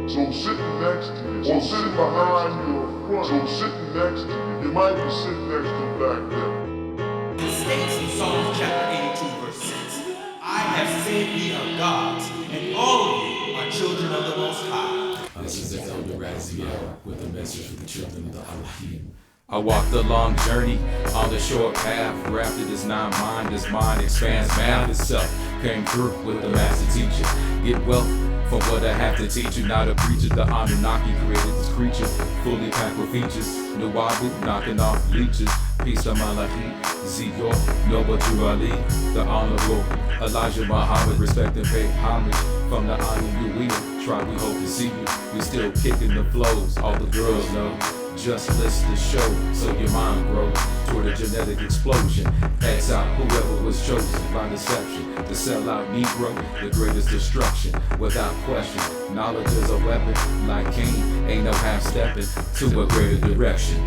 So sitting next to you, or sitting behind you or front, so sitting next to you, you might be sitting next to a black man. It states in Psalms chapter 82, verse 6, I have said ye are gods, and all of you are children of the Most High. This is the Elder Raziel with a message for the children of the Elohim. I walked a long journey on the short path. Grafted this non-mind, this mind expands math itself. Came through with the master teacher. Get wealth from what I have to teach you. Not a preacher, the Anunnaki created this creature. Fully packed with features. Nuwabu knocking off leeches. Peace of Malachi, Ziyor, Noah Ali, the Honorable Elijah Muhammad. Respect and pay homage from the Nuwabian tribe. We hope to see you. We still kicking the flows. All the girls know. Just list the show so your mind grows toward a genetic explosion. X out whoever was chosen by deception. The sellout Negro, the greatest destruction. Without question, knowledge is a weapon. Like Cain, ain't no half-stepping to a greater direction.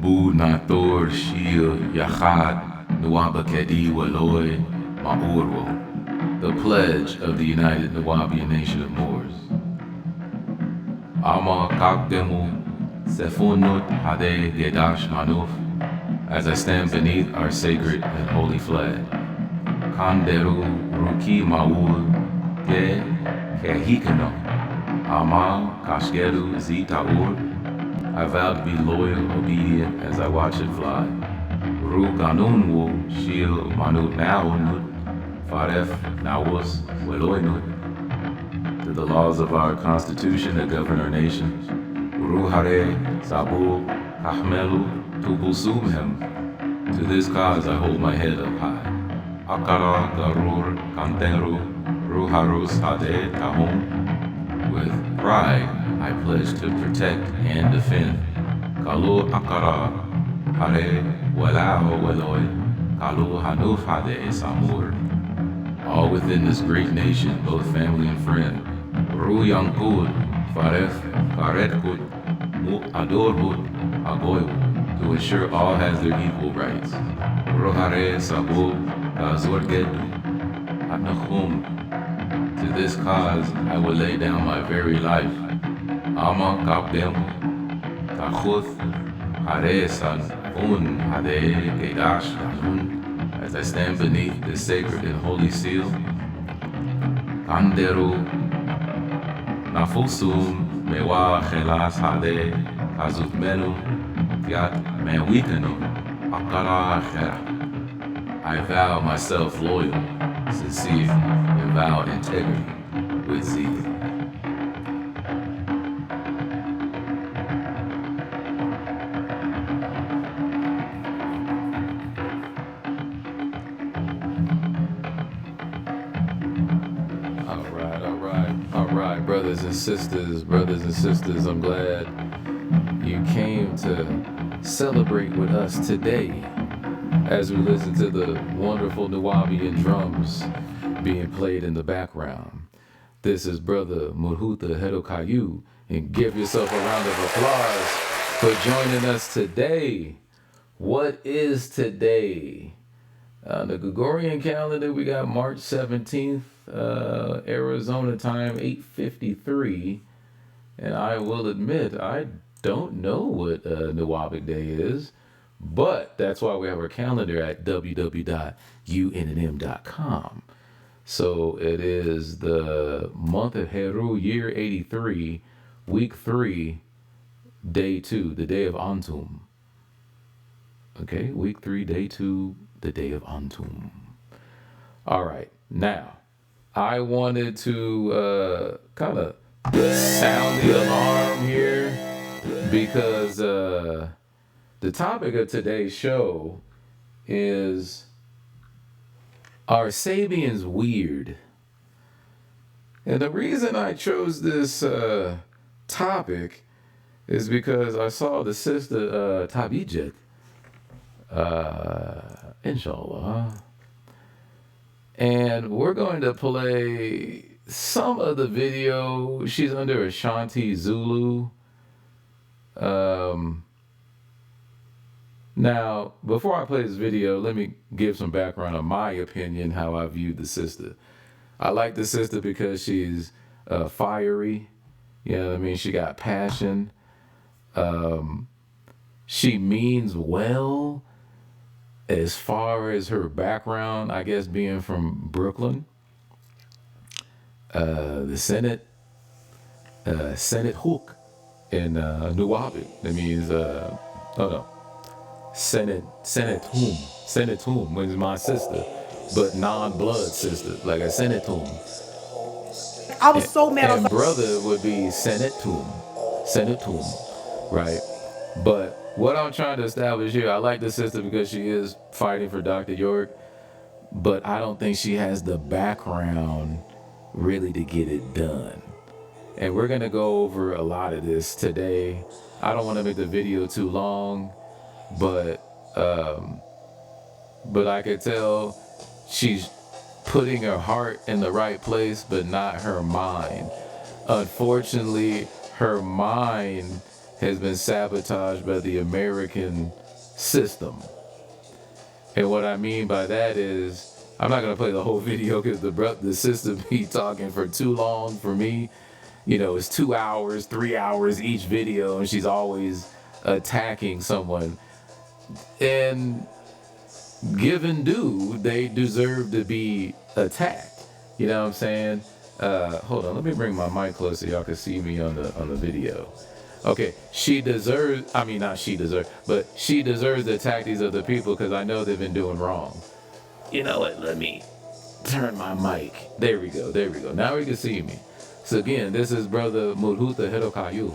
Bu Nathor Shil Yachad Nuwabakedi Waloi Ma'urwo, the pledge of the United Nuwabian Nation of Moors. Ama Kakdemu Sefunut Hade Gedash Manuf, as I stand beneath our sacred and holy flag. Kanderu Ruki Maul Ke Kehikano Ama Kashgeru Zitaur, I vow to be loyal, obedient as I watch it fly. Ru Ganunwu Shil Manut Naunut Faref Nawus Weloinut, to the laws of our constitution that govern our nation. Ru Hare Sabu Kahmelu Tubusumhem, to this cause I hold my head up high. Akara Garur Kanteru Ruharus Hade Tahum, with pride I pledge to protect and defend. Kalu Akara Hare Walao Weloi Kalu Hanuf Hade Samur, all within this great nation, both family and friend. Ru Yankud Faref Karetkut Mu Adorhut Agoy, to ensure all has their equal rights. Ruhare Sabu Gazorgedu Anahum, to this cause I will lay down my very life. Ama Kapdem Tachuth Haresan Un Hade Gedash Danun, as I stand beneath this sacred and holy seal. Kanderu Nafusum Mewa Chelas Hade Kazut Menu Tiat Mewikanu Akara Khera, I vow myself loyal, sincere, and vow integrity with zeal. All right, brothers and sisters, I'm glad you came to celebrate with us today as we listen to the wonderful Nuwabian drums being played in the background. This is Brother Murhuta Hedokayu, and give yourself a round of applause for joining us today. What is today? On the Gregorian calendar, we got March 17th, Arizona time, 8:53. And I will admit, I don't know what Nuwabic Day is, but that's why we have our calendar at www.unnm.com. So it is the month of Heru, year 83, week 3, day 2, the day of Antum. Okay, week 3, day 2, the day of Antum. All right, now I wanted to kind of sound the alarm here because the topic of today's show is, are Sabaens weird? And the reason I chose this topic is because I saw the sister Tabijet Inshallah. And we're going to play some of the video. She's under Ashanti Zulu. Now, before I play this video, let me give some background on my opinion, how I view the sister. I like the sister because she's fiery. You know what I mean? She got passion. She means well as far as her background, I guess, being from Brooklyn. The Senate hook in Nuwabian. That means, Senatum was my sister, but non-blood sister, like a Senatum. I was so mad. And brother would be Senatum, right? But what I'm trying to establish here, I like the sister because she is fighting for Dr. York, but I don't think she has the background really to get it done. And we're gonna go over a lot of this today. I don't want to make the video too long, but I could tell she's putting her heart in the right place, but not her mind. Unfortunately, her mind has been sabotaged by the American system. And what I mean by that is, I'm not gonna play the whole video because the sister be talking for too long for me. You know, it's 2 hours, 3 hours each video, and she's always attacking someone. And given due, they deserve to be attacked. You know what I'm saying? Hold on, let me bring my mic closer so y'all can see me on the video. Okay, she deserves the attack these other people because I know they've been doing wrong. You know what? Let me turn my mic. There we go. Now we can see me. So again, this is Brother Mudhuta Hedokayu,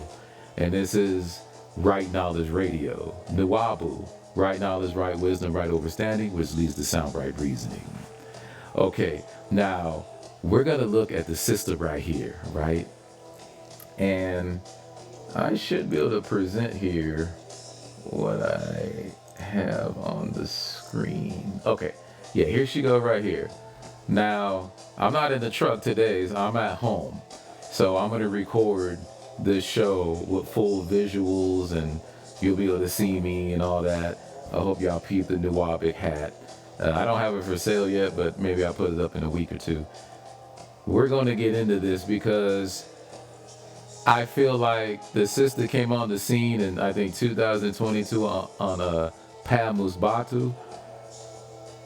and this is Right Knowledge Radio. Nuwabu, right knowledge, right wisdom, right understanding, which leads to sound right reasoning. Okay, now we're gonna look at the sister right here, right? And I should be able to present here what I have on the screen. Okay, yeah, here she goes right here. Now, I'm not in the truck today, so I'm at home. So I'm gonna record this show with full visuals and you'll be able to see me and all that. I hope y'all peep the Nuwabic hat. I don't have it for sale yet, but maybe I'll put it up in a week or two. We're gonna get into this because I feel like the sister came on the scene in, I think, 2022 on Pamus Batu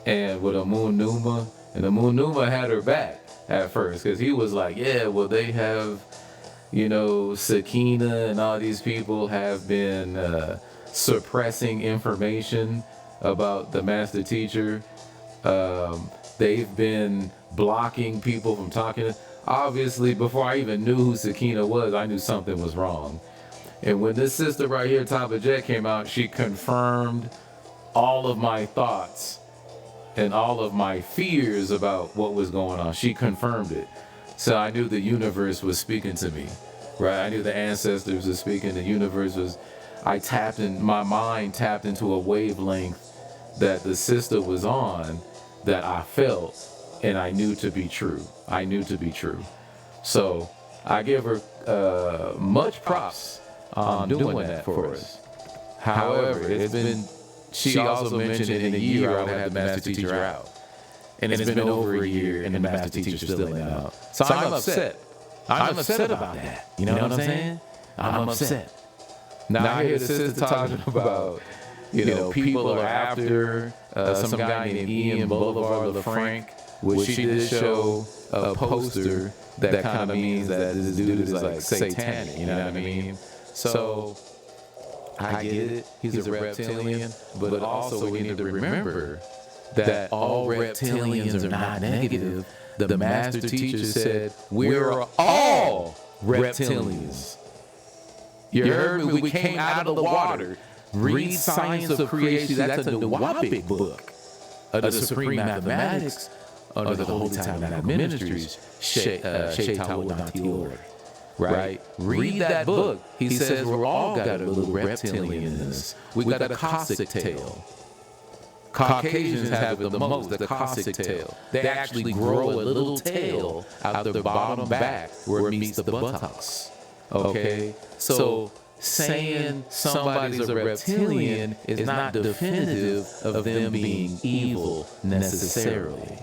and with a Moon Numa. And the Moon Numa had her back at first because he was like, yeah, well, they have, you know, Sakina and all these people have been suppressing information about the master teacher. They've been blocking people from talking. Obviously, before I even knew who Sakina was, I knew something was wrong. And when this sister right here, Taba Jet, came out, she confirmed all of my thoughts and all of my fears about what was going on. She confirmed it. So I knew the universe was speaking to me, right? I knew the ancestors were speaking. The universe was, my mind tapped into a wavelength that the sister was on that I felt and I knew to be true. So I give her much props on doing that for us. However, she also mentioned in a year I would have the master teacher out. And it's been over a year and the master teacher still ain't out. So I'm upset. I'm upset about that. You know what I'm saying? I'm upset. Now I hear the sister talking about, you know, people are after some guy named Ian Boulevard LaFranc, which she did show a poster that kind of means that this dude is like satanic, you know what I mean? So I get it, he's a reptilian, but also we need to remember that all reptilians are not negative. The master teacher said we're all reptilians. You heard me? We came out of the water. Read Science of Creation. That's a Nuwabic book of the Supreme Mathematics under the Holy Tabernacle Ministries, right? Read that book. He says we're all got a little reptilian in us. We got a Cossack tail. Caucasians have it the most, the Cossack tail. They actually grow a little tail out their bottom back where it meets the buttocks. Okay? So saying somebody's a reptilian is not definitive of them being evil necessarily.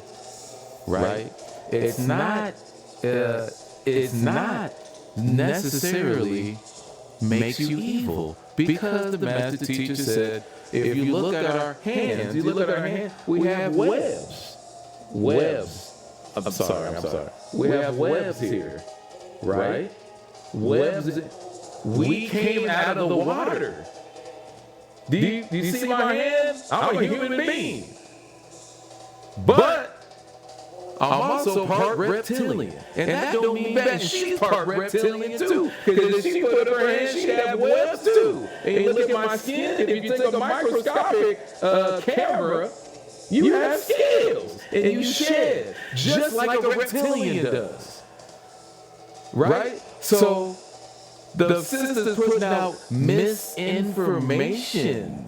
Right? It's not necessarily makes you evil, because the master teacher said, if you look at our hands, we have webs. I'm sorry. We have webs here, right? Webs. We came out of the water. Do you see my hands? I'm a human being. But I'm also part reptilian. And that don't mean bad. She's part reptilian too. Because if she put up her hands, she'd have webs too. And you look at my skin, if you take a microscopic camera, you have scales. And you shed, just like a reptilian does. Right? So the sisters putting out misinformation.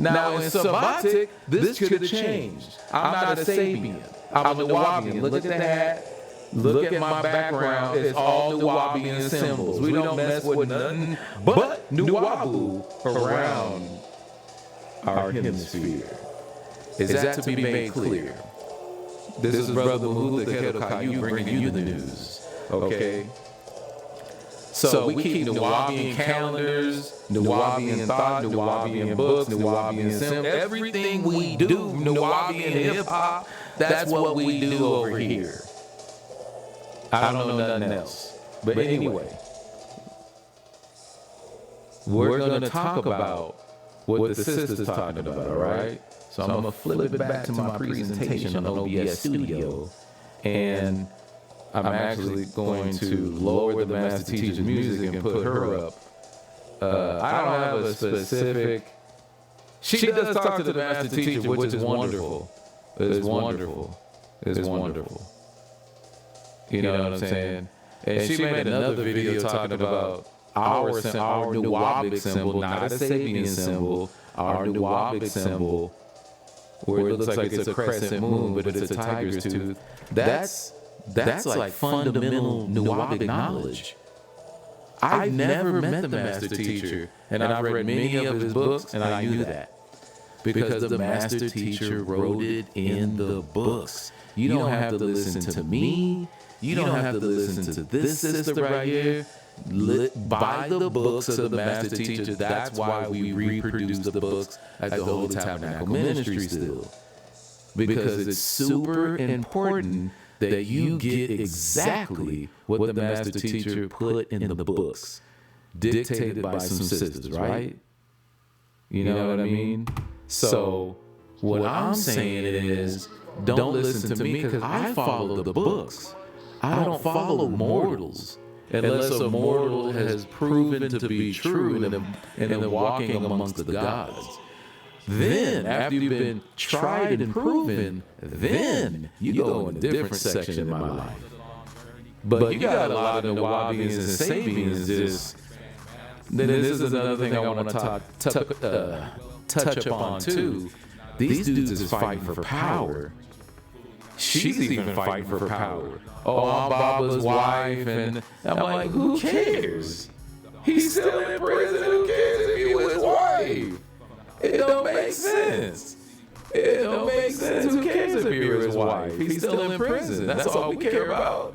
Now in Sabbatic, this could have changed. I'm not a Sabaen. I'm a Nuwabian. Look at the hat. Look at my background. It's all Nuwabian symbols. We don't mess with nothing but Nuwabu around our hemisphere. Is that to be made clear? This is Brother Mahmoud the Keto Caillou bringing you the news. Okay? So we keep Nuwabian calendars, Nuwabian thought, Nuwabian books, Nuwabian symbols. Everything we do, Nuwabian hip-hop, that's what we do over here. I don't know nothing else. But anyway, we're going to talk about what the sister's talking about, all right? So I'm going to flip it back to my presentation on OBS Studio, and I'm actually going to lower the master teacher's music and put her up. I don't have a specific. She does talk to the master teacher, which is wonderful. It's wonderful. You know what I'm saying? And she made another video talking about our Nuwabic symbol, not a Sabaen symbol, our Nuwabic symbol, where it looks like it's a crescent moon, but it's a tiger's tooth. That's like fundamental Nuwabic knowledge. I've never met the master teacher, and I've read many of his books, and I knew that. Because the master teacher wrote it in the books. You don't have to listen to me. You don't have to listen to this sister right here. Buy the books of the master teacher. That's why we reproduce the books at the Holy Tabernacle Ministry still. Because it's super important that you get exactly what the master teacher put in the books, dictated by some sisters, right? You know what I mean? So what I'm saying is, don't listen to me, because I follow the books. I don't follow mortals, unless a mortal has proven to be true in walking amongst the gods. Then, after you've been tried and proven, then you go in a different section in my life. But you got a lot of Nuwabians and Sabaens just. Then this is another thing I want to touch upon too. These dudes is fighting for power. She's even fighting for power. Oh, I'm Baba's wife, and I'm like, who cares? He's still in prison. Who cares if he was his wife? It don't make sense. It don't make sense. Who cares if you're his wife? He's still in prison. That's all we care about.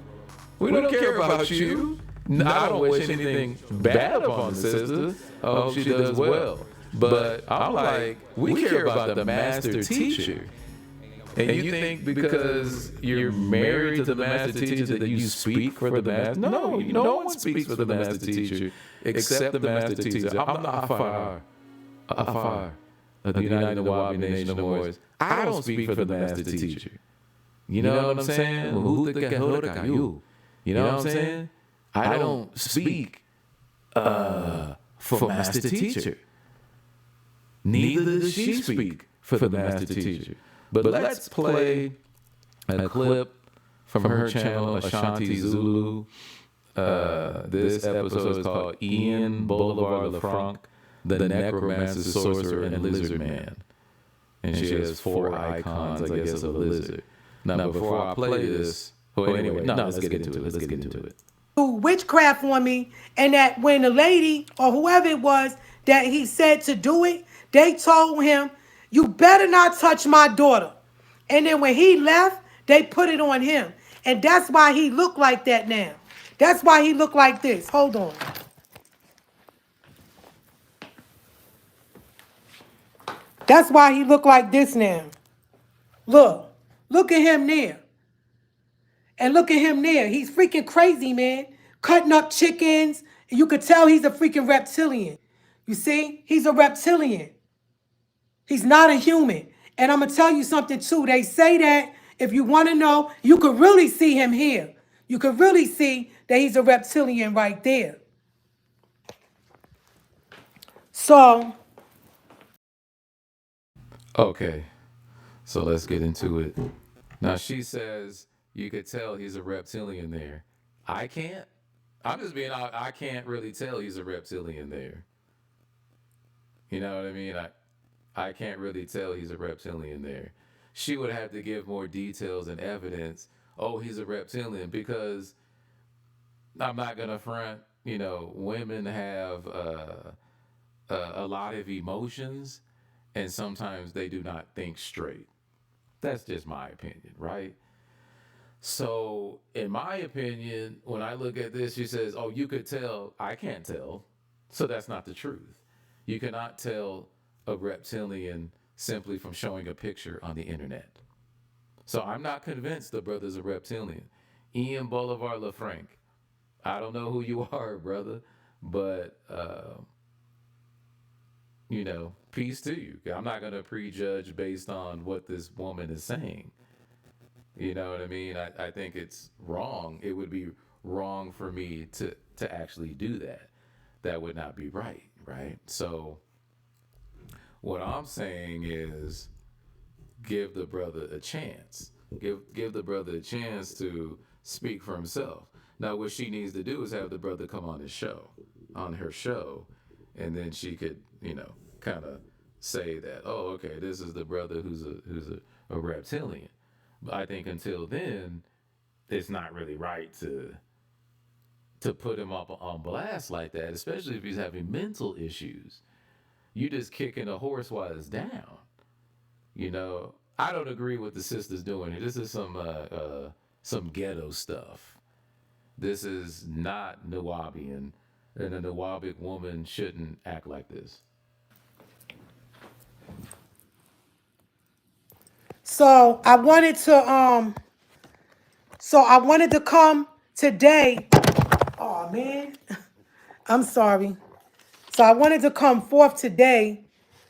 We don't care about you. I don't wish anything bad upon the sister. I hope she does well. But I'm like, we care about the master teacher. And you think because you're married to the master teacher that you speak for the master? No, no one speaks for the master teacher except the master teacher. I'm the Afar of the United Nuwabian Nation of Moors. I don't speak for the master teacher. You know what I'm saying? You know what I'm saying? I don't speak for master teacher. Neither does she speak for the master teacher. But let's play a clip from her channel, Ashanti Zulu. This episode is called Ian Bolivar Lefranc, the Necromancer, Sorcerer, and Lizard Man. and she has 4 icons, I guess, of a lizard. Now, before I play this, well, anyway, no, let's get into it. Let's get into it. Witchcraft on me, and that when the lady or whoever it was that he said to do it, they told him, "You better not touch my daughter." And then when he left, they put it on him, and that's why he looked like that now. That's why he looked like this. Hold on. That's why he looked like this now. Look at him there. And look at him there. He's freaking crazy, man. Cutting up chickens. You could tell he's a freaking reptilian. You see? He's a reptilian. He's not a human. And I'm going to tell you something, too. They say that if you want to know, you could really see him here. You could really see that he's a reptilian right there. So. Okay. So let's get into it. Now, she says you could tell he's a reptilian there. I can't. I'm just being honest. I can't really tell he's a reptilian there. You know what I mean? I can't really tell he's a reptilian there. She would have to give more details and evidence. Oh, he's a reptilian, because I'm not going to front, women have a lot of emotions, and sometimes they do not think straight. That's just my opinion, right? So, in my opinion, when I look at this, she says, oh, you could tell. I can't tell. So that's not the truth. You cannot tell a reptilian simply from showing a picture on the internet. So I'm not convinced the brother's a reptilian. Ian Bolivar LaFranc, I don't know who you are, brother, but, peace to you. I'm not going to prejudge based on what this woman is saying. You know what I mean? I think it's wrong. It would be wrong for me to actually do that. That would not be right, right? So what I'm saying is give the brother a chance. Give the brother a chance to speak for himself. Now, what she needs to do is have the brother come on her show, and then she could, kind of say that, oh, okay, this is the brother who's a reptilian. But I think until then, it's not really right to put him up on blast like that, especially if he's having mental issues. You just kicking a horse while it's down. I don't agree with the sisters doing here. This is some ghetto stuff. This is not Nuwabian, and a Nuwabic woman shouldn't act like this. So I wanted to come today. Oh man. I'm sorry. So I wanted to come forth today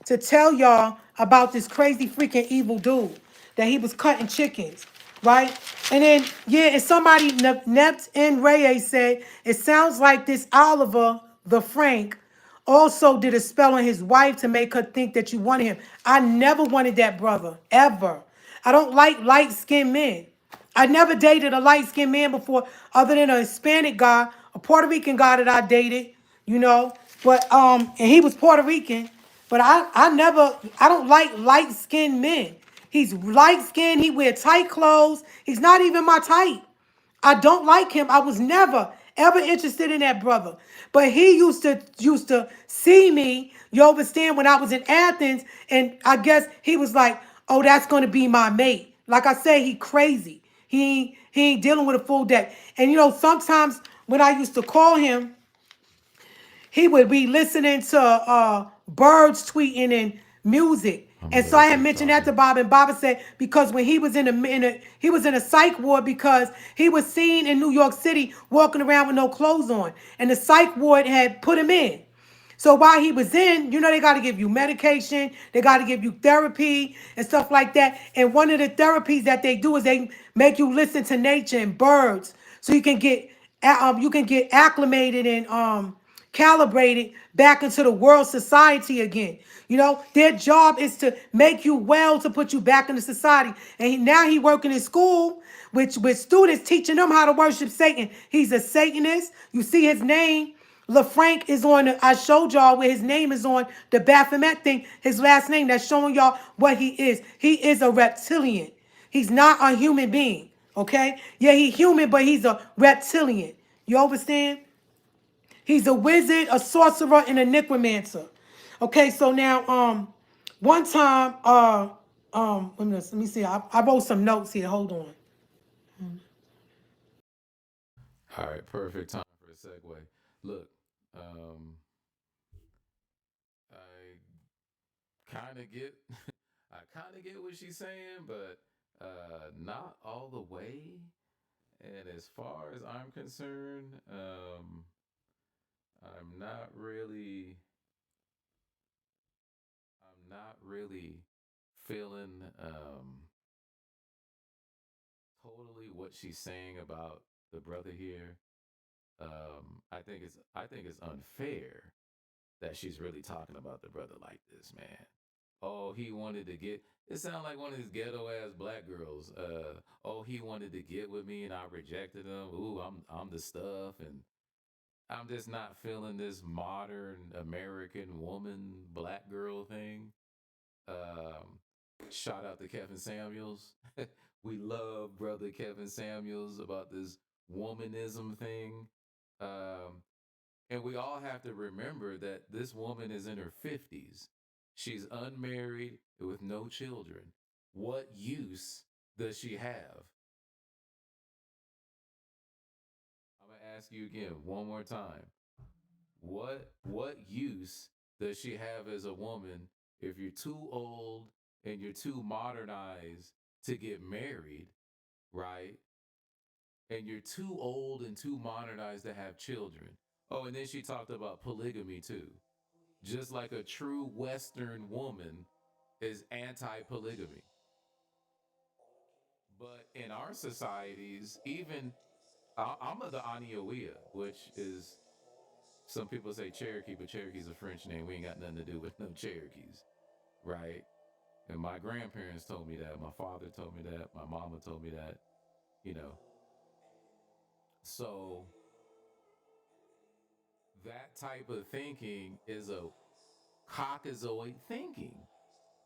to tell y'all about this crazy freaking evil dude that he was cutting chickens, right? And then, and somebody, Nept and Ray said, it sounds like this Oliver, the Frank, also did a spell on his wife to make her think that you wanted him. I never wanted that brother, ever. I don't like light-skinned men. I never dated a light-skinned man before, other than a Hispanic guy, a Puerto Rican guy that I dated, But and he was Puerto Rican. But I don't like light-skinned men. He's light-skinned, he wear tight clothes. He's not even my type. I don't like him. I was never, ever interested in that brother. But he used to see me, you understand, when I was in Athens, and I guess he was like, oh, that's going to be my mate. Like I say, he crazy. He ain't dealing with a full deck. And, sometimes when I used to call him, he would be listening to birds tweeting and music. And so I had mentioned that to Bob, and Bob said because when he was in a psych ward because he was seen in New York City walking around with no clothes on, and the psych ward had put him in. So while he was in, they got to give you medication, they got to give you therapy and stuff like that. And one of the therapies that they do is they make you listen to nature and birds, so you can get acclimated and calibrated back into the world society again. Their job is to make you well, to put you back into society. And now he working in school with students, teaching them how to worship Satan. He's a Satanist. You see his name LaFranc is on, I showed y'all where his name is on the Baphomet thing, his last name, that's showing y'all what he is. He is a reptilian. He's not a human being, okay? Yeah, he's human, but he's a reptilian. You understand? He's a wizard, a sorcerer, and a necromancer. Okay, so now, one time, let me see. I wrote some notes here. Hold on. All right, perfect time for a segue. Look, um, I kind of get, I kind of get what she's saying, but not all the way. And as far as I'm concerned, I'm not really, I'm not really feeling totally what she's saying about the brother here. I think it's unfair that she's really talking about the brother like this, man. Oh, he wanted to get. It sounds like one of these ghetto ass black girls. Oh, he wanted to get with me and I rejected him. Ooh, I'm the stuff, and I'm just not feeling this modern American woman black girl thing. Um, Shout out to Kevin Samuels. We love brother Kevin Samuels about this womanism thing. Um, and we all have to remember that this woman is in her 50s. She's unmarried with no children. What use does she have? I'm going to ask you again one more time. What use does she have as a woman if you're too old and you're too modernized to get married, right? And you're too old and too modernized to have children. Oh, and then she talked about polygamy too. Just like a true Western woman is anti polygamy. But in our societies, even I'm of the Aniawea, which is some people say Cherokee, but Cherokee's a French name. We ain't got nothing to do with no Cherokees, right? And my grandparents told me that. My father told me that. My mama told me that, you know. So that type of thinking is a Caucasoid thinking.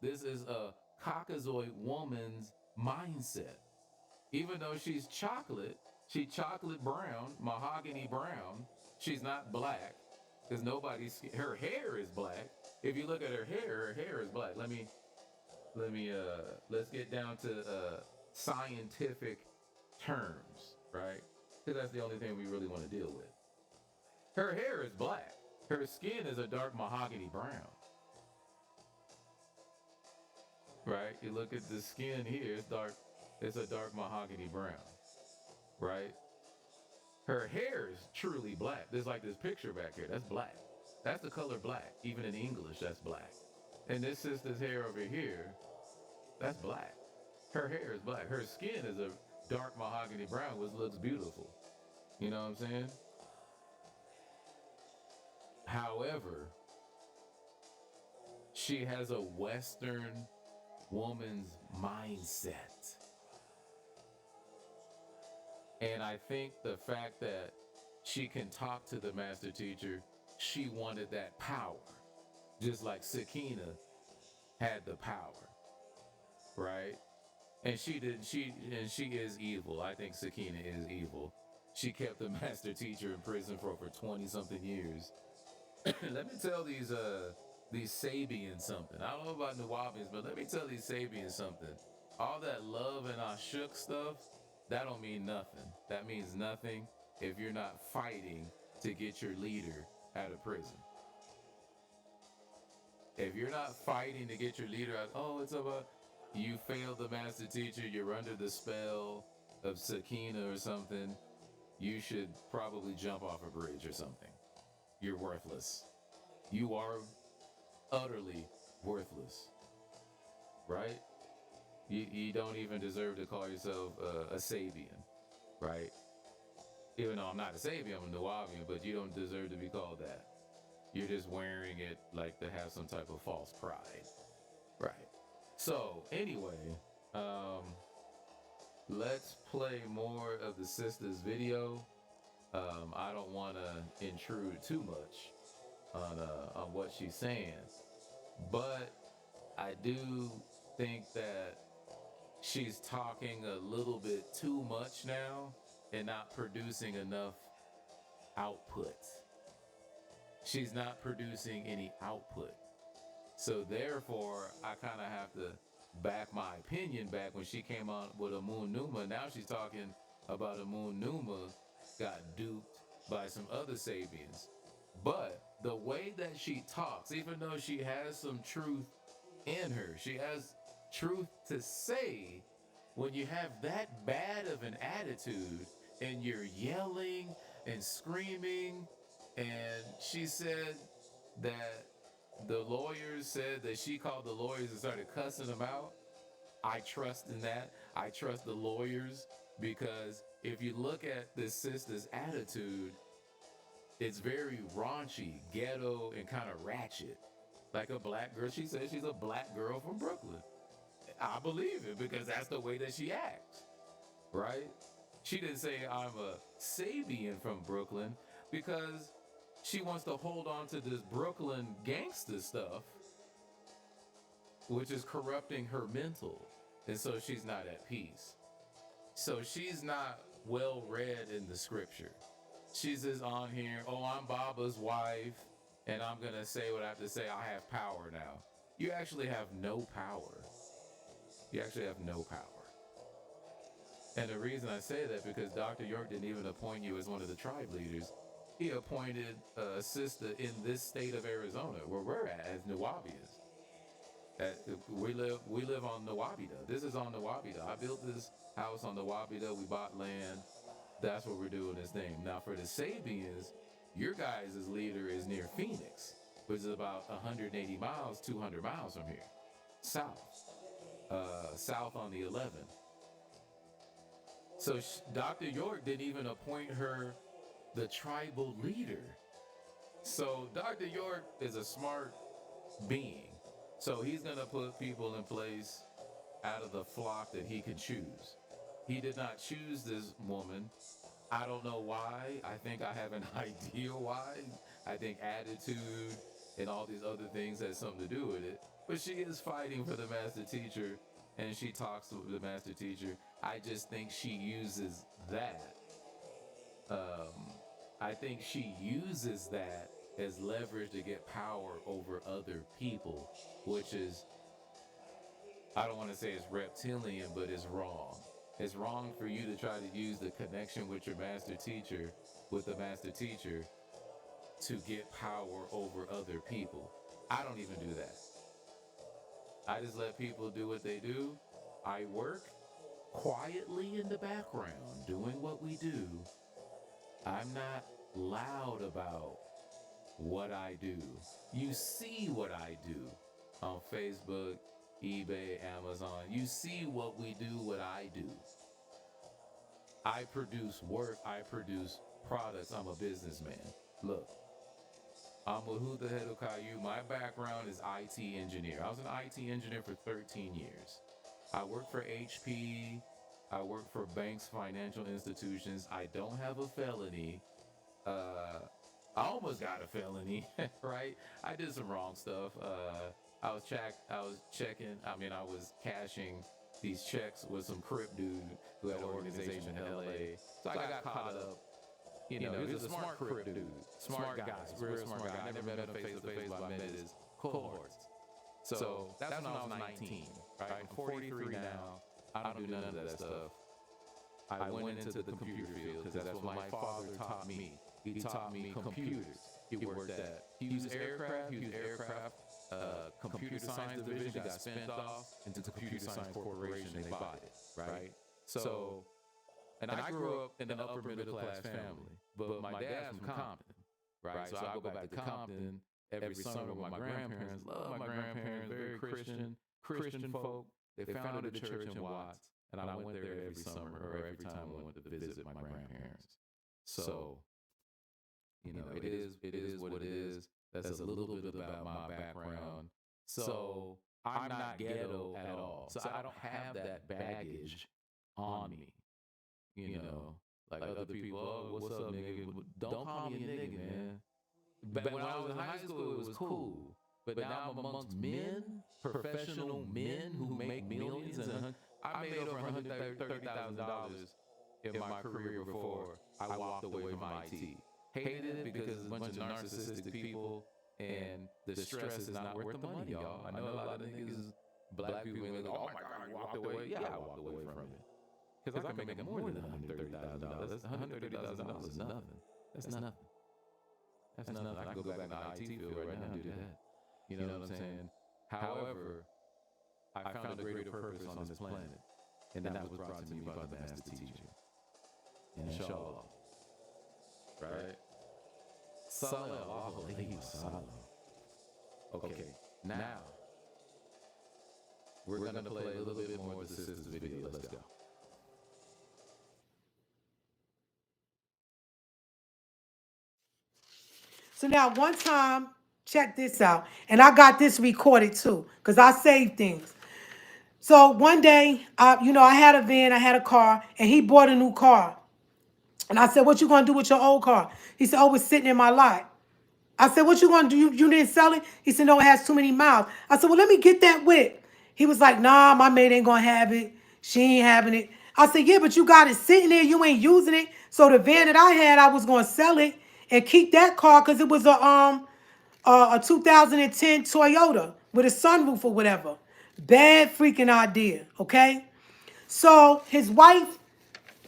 This is a Caucasoid woman's mindset. Even though she's chocolate brown, mahogany brown. She's not black because her hair is black. If you look at her hair is black. Let's get down to scientific terms, right? Because that's the only thing we really want to deal with. Her hair is black. Her skin is a dark mahogany brown, right? You look at the skin here, it's dark. It's a dark mahogany brown, right? Her hair is truly black. There's like this picture back here. That's black. That's the color black. Even in English, that's black. And this sister's hair over here, that's black. Her hair is black. Her skin is a dark mahogany brown, which looks beautiful. You know what I'm saying? However, she has a Western woman's mindset. And I think the fact that she can talk to the master teacher, she wanted that power. Just like Sakina had the power, right? And she is evil. I think Sakina is evil. She kept the master teacher in prison for over 20 something years. Let me tell these Sabians something. I don't know about Nuwabians, but let me tell these Sabians something. All that love and Ashuk stuff, that don't mean nothing. That means nothing if you're not fighting to get your leader out of prison. If you're not fighting to get your leader out, oh, it's about you failed the master teacher, you're under the spell of Sakina or something, you should probably jump off a bridge or something. You're worthless. You are utterly worthless, right? You don't even deserve to call yourself a Sabian, right? Even though I'm not a Sabian, I'm a Nuwabian, but you don't deserve to be called that. You're just wearing it like to have some type of false pride, right? So anyway, um, let's play more of the sisters' video. I don't want to intrude too much on what she's saying, but I do think that she's talking a little bit too much now and not producing enough output. She's not producing any output. So therefore, I kind of have to back my opinion back when she came on with a Moon Numa. Now she's talking about a Moon Numa got duped by some other Sabians. But the way that she talks, even though she has some truth in her, she has truth to say, when you have that bad of an attitude and you're yelling and screaming, and she said that the lawyers said that she called the lawyers and started cussing them out. I trust in that. I trust the lawyers, because if you look at this sister's attitude, it's very raunchy, ghetto, and kind of ratchet. Like a black girl. She says she's a black girl from Brooklyn. I believe it, because that's the way that she acts, right? She didn't say I'm a Sabian from Brooklyn, because she wants to hold on to this Brooklyn gangster stuff, which is corrupting her mental. And so she's not at peace. So she's not well read in the scripture. She's just on here, oh, I'm Baba's wife, and I'm going to say what I have to say. I have power now. You actually have no power. You actually have no power. And the reason I say that, because Dr. York didn't even appoint you as one of the tribe leaders. He appointed a sister in this state of Arizona, where we're at, as Nuwabians. We live on Nuwabia. This is on Nuwabia. I built this house on Nuwabia. We bought land. That's what we're doing this thing. Now for the Sabians, your guys' leader is near Phoenix, which is about 180 miles, 200 miles from here. South on the 11. So Dr. York didn't even appoint her the tribal leader. So Dr. York is a smart being. So he's going to put people in place out of the flock that he can choose. He did not choose this woman. I don't know why. I think I have an idea why. I think attitude and all these other things has something to do with it. But she is fighting for the master teacher, and she talks to the master teacher. I just think she uses that. I think she uses that as leverage to get power over other people, which is, I don't want to say it's reptilian, but it's wrong. It's wrong for you to try to use the connection with your master teacher, with the master teacher, to get power over other people. I don't even do that. I just let people do what they do. I work quietly in the background, doing what we do. I'm not loud about what I do. You see what I do on Facebook, eBay, Amazon. You see what we do, what I do. I produce work. I produce products. I'm a businessman. Look, I'm a Huda Hedokayu. My background is IT engineer. I was an IT engineer for 13 years. I worked for HP. I work for banks, financial institutions. I don't have a felony. I almost got a felony, right? I did some wrong stuff. I was cashing these checks with some Crip dude who had an organization in LA. So I got caught up. You know, he was a smart Crip dude. Smart guy, real smart guy. I never met him face to face, but I met his cohorts. So that's when I was 19, right? I'm 43 now. I don't do none of that stuff. I went into the computer field because that's what my father taught me. He taught me computers. He worked at Hughes Aircraft, computer science division got spent off into the computer science corporation, and they bought it, right? So, and I grew up in an upper middle class family, but my dad's from Compton, right? So I go back to Compton every summer with my grandparents. Love my grandparents, very Christian folk. They founded a church in Watts, and I went there every summer or every time I went to visit my grandparents. So, you know, it is what it is. That's a little bit about my background. So I'm not ghetto at all. So I don't have that baggage on me. You know, Like other people, oh, what's up, nigga? Don't call me a nigga, man. But when I was in high school, it was cool. But now I'm amongst men, professional men who make millions I made over $130,000 in my career before I walked away from IT. Hated it because it's a bunch of narcissistic people and the stress is not worth the money, y'all. I know a lot of niggas, black people, like, oh my God, you walked away. Yeah, I walked away from it. Because I can make more than $130,000. $130,000 is nothing. That's nothing. That's nothing. I can go back in the IT field right now and do that. You know what I'm saying? However, I found a greater purpose on this planet, and that was brought to me by the master teacher. Inshallah. Right? Sallallahu alayhi wa sallam. Okay, now we're going to play a little bit more of the sisters video. Let's go. So now one time, check this out. And I got this recorded too, because I saved things. So one day, I had a van, I had a car, and he bought a new car. And I said, what you going to do with your old car? He said, oh, it's sitting in my lot. I said, what you going to do? You didn't sell it? He said, no, it has too many miles. I said, well, let me get that whip. He was like, nah, my maid ain't going to have it. She ain't having it. I said, yeah, but you got it sitting there. You ain't using it. So the van that I had, I was going to sell it and keep that car because it was a 2010 Toyota with a sunroof or whatever. Bad freaking idea, okay? So his wife,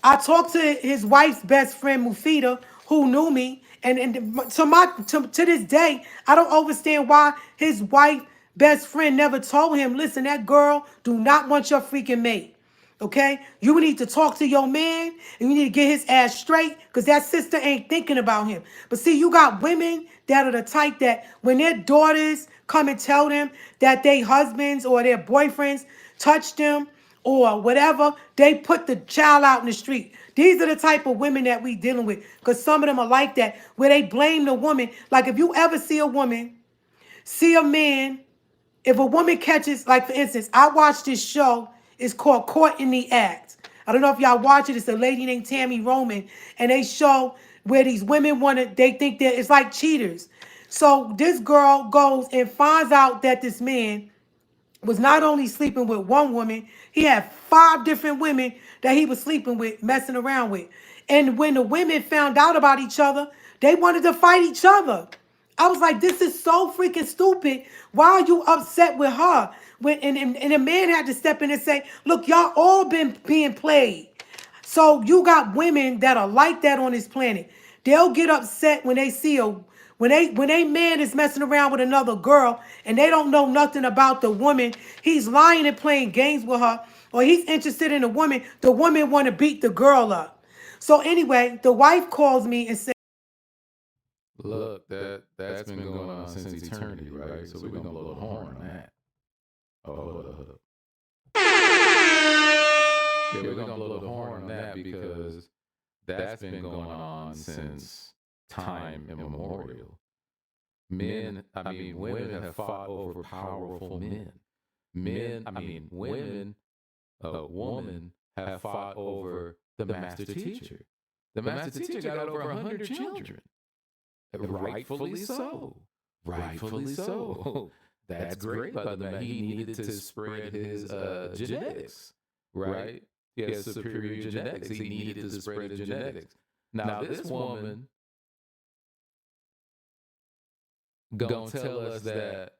I talked to his wife's best friend, Mufida, who knew me. And to this day, I don't understand why his wife, best friend, never told him, listen, that girl do not want your freaking mate. Okay? You need to talk to your man and you need to get his ass straight because that sister ain't thinking about him. But see, you got women that are the type that when their daughters come and tell them that their husbands or their boyfriends touched them or whatever, they put the child out in the street. These are the type of women that we dealing with because some of them are like that where they blame the woman. Like if you ever see a woman, see a man, if a woman catches, like for instance, I watched this show. It's called Caught in the Act. I don't know if y'all watch it. It's a lady named Tammy Roman. And they show where these women they think that it's like cheaters. So this girl goes and finds out that this man was not only sleeping with one woman, he had 5 different women that he was sleeping with, messing around with. And when the women found out about each other, they wanted to fight each other. I was like, this is so freaking stupid. Why are you upset with her? And a man had to step in and say, look, y'all all been being played. So you got women that are like that on this planet. They'll get upset when they see when they man is messing around with another girl and they don't know nothing about the woman. He's lying and playing games with her, or he's interested in a woman. The woman want to beat the girl up. So anyway, the wife calls me and says, Look, that's been going on since eternity, right? So we're going to blow the horn on that. Oh, hold up. Yeah, we're going to blow the horn on that because that's been going on since time immemorial. Women have fought over powerful men. Women have fought over the master teacher. The master teacher got over 100 children. Rightfully so. Rightfully so. That's great by the man. He needed to spread his genetics, right? He has superior genetics. He needed to spread his genetics. Now, this woman gonna tell us that,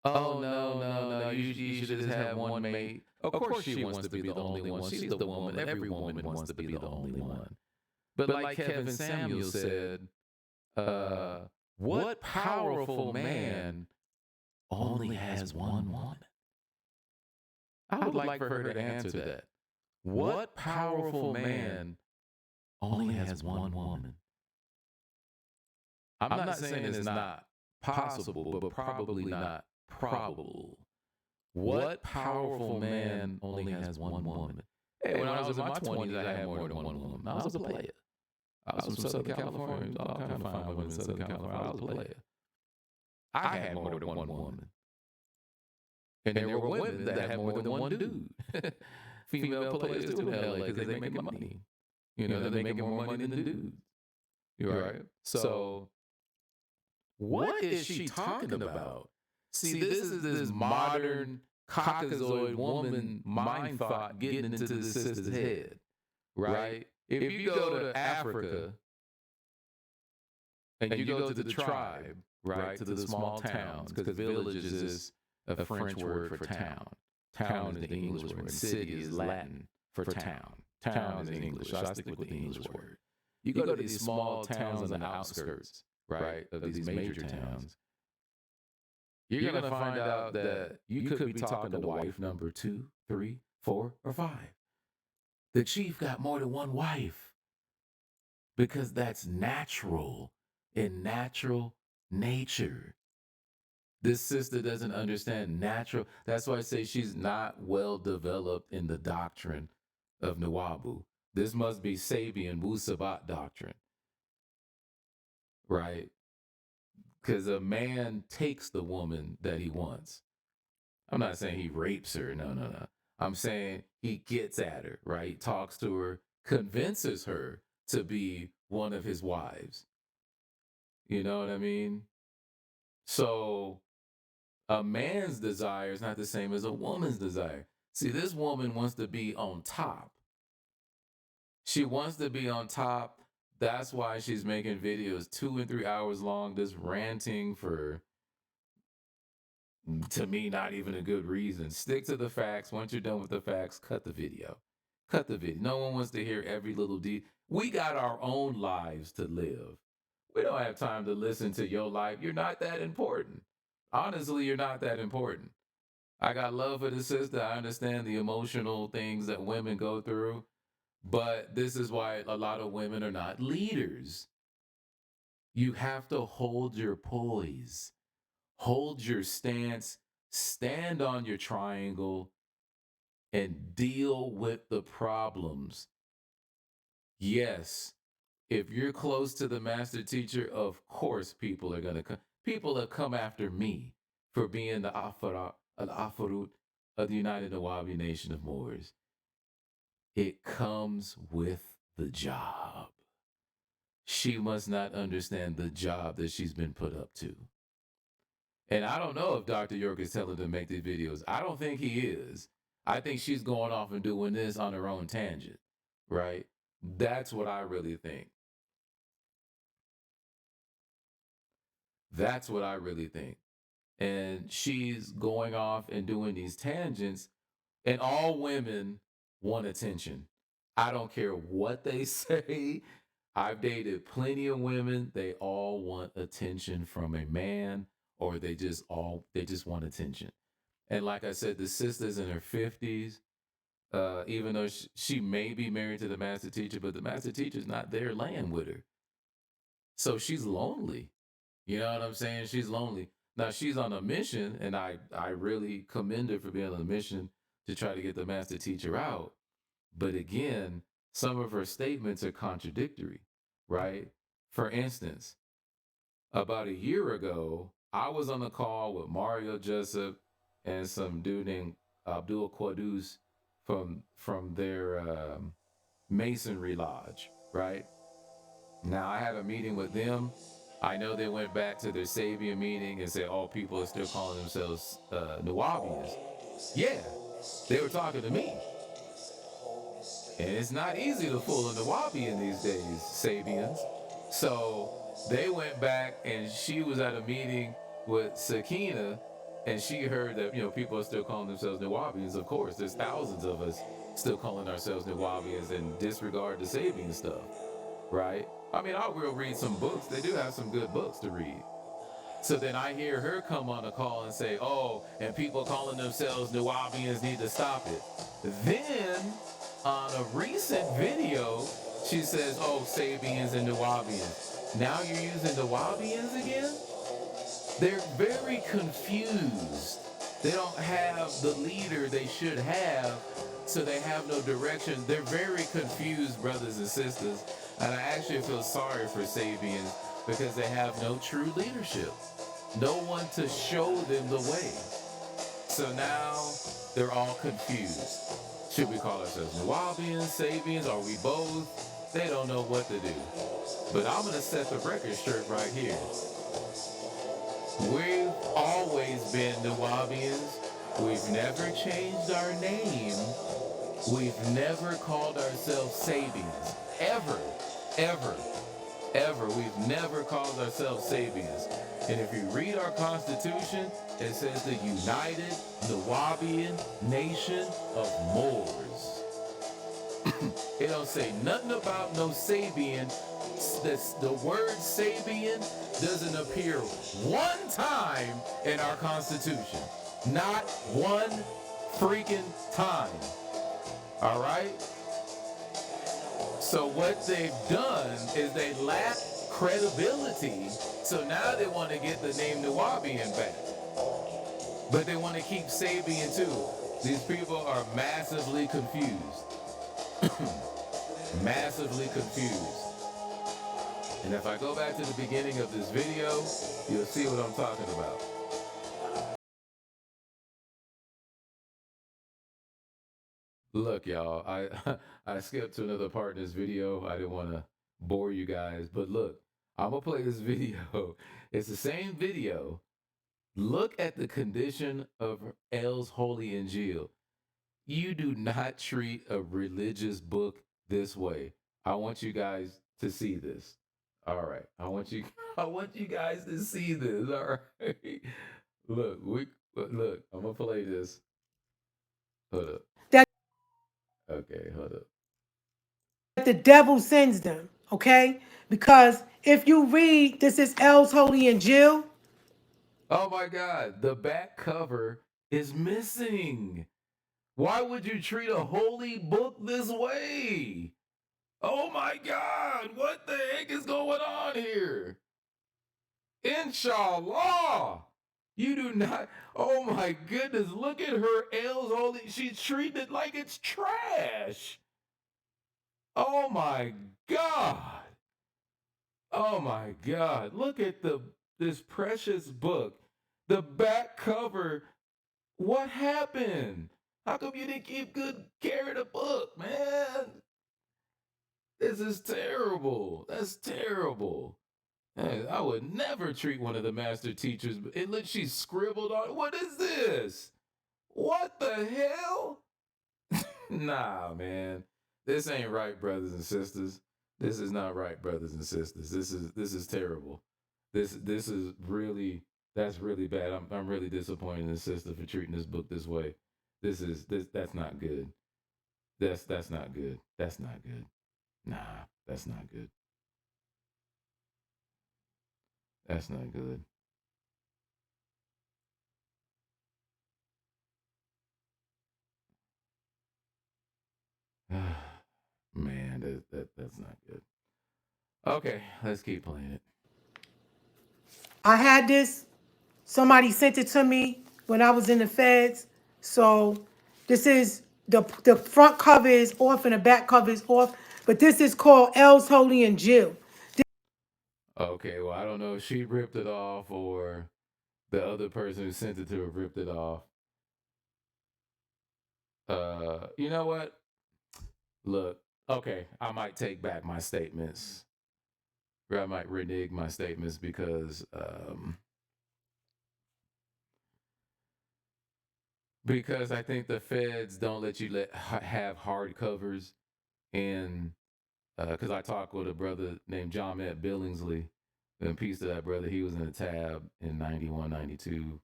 oh, no, you should just have one mate. Of course she wants to be the only one. She's the woman. Every woman wants to be the only one. But like Kevin Samuel said, what powerful man only has one woman? I would like for her to answer that. What powerful man only has one woman? I'm not saying it's not possible, but probably not probable. What powerful man only has one woman? Hey, when I was in my 20s, I had more than one woman. I was a player. I was from Southern California. All kind of fine women in Southern California. I was a player. I had more than one woman. And there were women that had more than one dude. Female players too in LA because they make money. You know, they're making more money than dudes. You're right. So what is she talking about? See, this is this modern Caucasoid woman mind thought getting into the sister's head, right? If you go to Africa and you go to the tribe, right, to the small towns, because village is a French word for town. Town is the English word. City is Latin for town. Town is English. So I stick with the English word. You go to these small towns on the outskirts, right, of these major towns, you're going to find out that you could be talking to wife number 2, 3, 4, or 5. The chief got more than one wife because that's natural in natural nature. This sister doesn't understand natural. That's why I say she's not well developed in the doctrine of Nuwabu. This must be Sabaen Wu Sabat doctrine, right? Because a man takes the woman that he wants. I'm not saying he rapes her. No. I'm saying he gets at her, right? He talks to her, convinces her to be one of his wives. You know what I mean? So a man's desire is not the same as a woman's desire. See, this woman wants to be on top. She wants to be on top. That's why she's making videos 2 and 3 hours long, just ranting for, to me, not even a good reason. Stick to the facts. Once you're done with the facts, cut the video. Cut the video. No one wants to hear every little detail. We got our own lives to live. We don't have time to listen to your life. You're not that important. Honestly, you're not that important. I got love for the sister. I understand the emotional things that women go through. But this is why a lot of women are not leaders. You have to hold your poise, hold your stance, stand on your triangle, and deal with the problems. Yes, if you're close to the master teacher, of course people are going to come. People have come after me for being the Afarut of the United Nuwabian Nation of Moors. It comes with the job. She must not understand the job that she's been put up to. And I don't know if Dr. York is telling her to make these videos. I don't think he is. I think she's going off and doing this on her own tangent, right? That's what I really think. That's what I really think. And she's going off and doing these tangents, and all women want attention. I don't care what they say. I've dated plenty of women. They all want attention from a man, or they just want attention. And like I said, the sister's in her 50s, even though she may be married to the master teacher, but the master teacher's not there laying with her. So she's lonely. You know what I'm saying? She's lonely. Now she's on a mission, and I really commend her for being on a mission to try to get the master teacher out. But again, some of her statements are contradictory, right? For instance, about a year ago, I was on a call with Mario Jessup and some dude named Abdul Quddus from their masonry lodge, right? Now, I had a meeting with them. I know they went back to their Sabaen meeting and said, oh, people are still calling themselves Nuwabians. Yeah, they were talking to me. And it's not easy to fool a Nuwabian these days, Sabaens. So they went back, and she was at a meeting with Sakina, and she heard that, people are still calling themselves Nuwabians. Of course, there's thousands of us still calling ourselves Nuwabians and disregard the Sabaen stuff, right? I mean, I will read some books. They do have some good books to read. So then I hear her come on a call and say, oh, and people calling themselves Nuwabians need to stop it. Then, on a recent video, she says, oh, Sabaens and Nuwabians. Now you're using Nuwabians again? They're very confused. They don't have the leader they should have, so they have no direction. They're very confused, brothers and sisters. And I actually feel sorry for Sabaens because they have no true leadership. No one to show them the way. So now they're all confused. Should we call ourselves Nuwabians, Sabaens? Are we both? They don't know what to do. But I'm going to set the record straight right here. We've always been Nuwabians. We've never changed our name. We've never called ourselves Sabaens. Ever, ever, ever. We've never called ourselves Sabaens. And if you read our Constitution, it says the United Nuwabian Nation of Moors. It don't say nothing about no Sabian. The word Sabian doesn't appear one time in our Constitution. Not one freaking time. All right? So what they've done is they lack credibility. So now they want to get the name Nuwabian back. But they want to keep Sabian too. These people are massively confused. Massively confused. And if I go back to the beginning of this video, you'll see what I'm talking about. Look, y'all, I skipped to another part in this video. I didn't want to bore you guys, but look, I'm gonna play this video. It's the same video. Look at the condition of L's Holy Injil. You do not treat a religious book this way. I want you guys to see this. All right. I want you guys to see this. All right. Look, I'm gonna play this. Hold up. Okay, hold up. The devil sends them, okay? Because if you read, this is L's Holy Injil. Oh my God, the back cover is missing. Why would you treat a holy book this way? Oh my God, what the heck is going on here? Inshallah. You do not. Oh my goodness, look at her L's holy. She's treating it like it's trash. Oh my God. Oh my God. Look at this precious book. The back cover. What happened? How come you didn't keep good care of the book, man? This is terrible. That's terrible. Hey, I would never treat one of the master teachers. It looks she's scribbled on. What is this? What the hell? Nah, man. This ain't right, brothers and sisters. This is not right, brothers and sisters. This is terrible. This is really, that's really bad. I'm really disappointed in the sister for treating this book this way. That's not good. That's not good. That's not good. Nah, that's not good. That's not good. Man, that's not good. Okay, let's keep playing it. I had this. Somebody sent it to me when I was in the feds. So this is the front cover is off and the back cover is off. But this is called L's Holy Injil. Okay, well, I don't know if she ripped it off or the other person who sent it to her ripped it off. You know what? Look, okay, I might take back my statements. Or I might renege my statements because I think the feds don't let you have hard covers, and because I talked with a brother named John Matt Billingsley, and peace to that brother. He was in a tab in 91, 92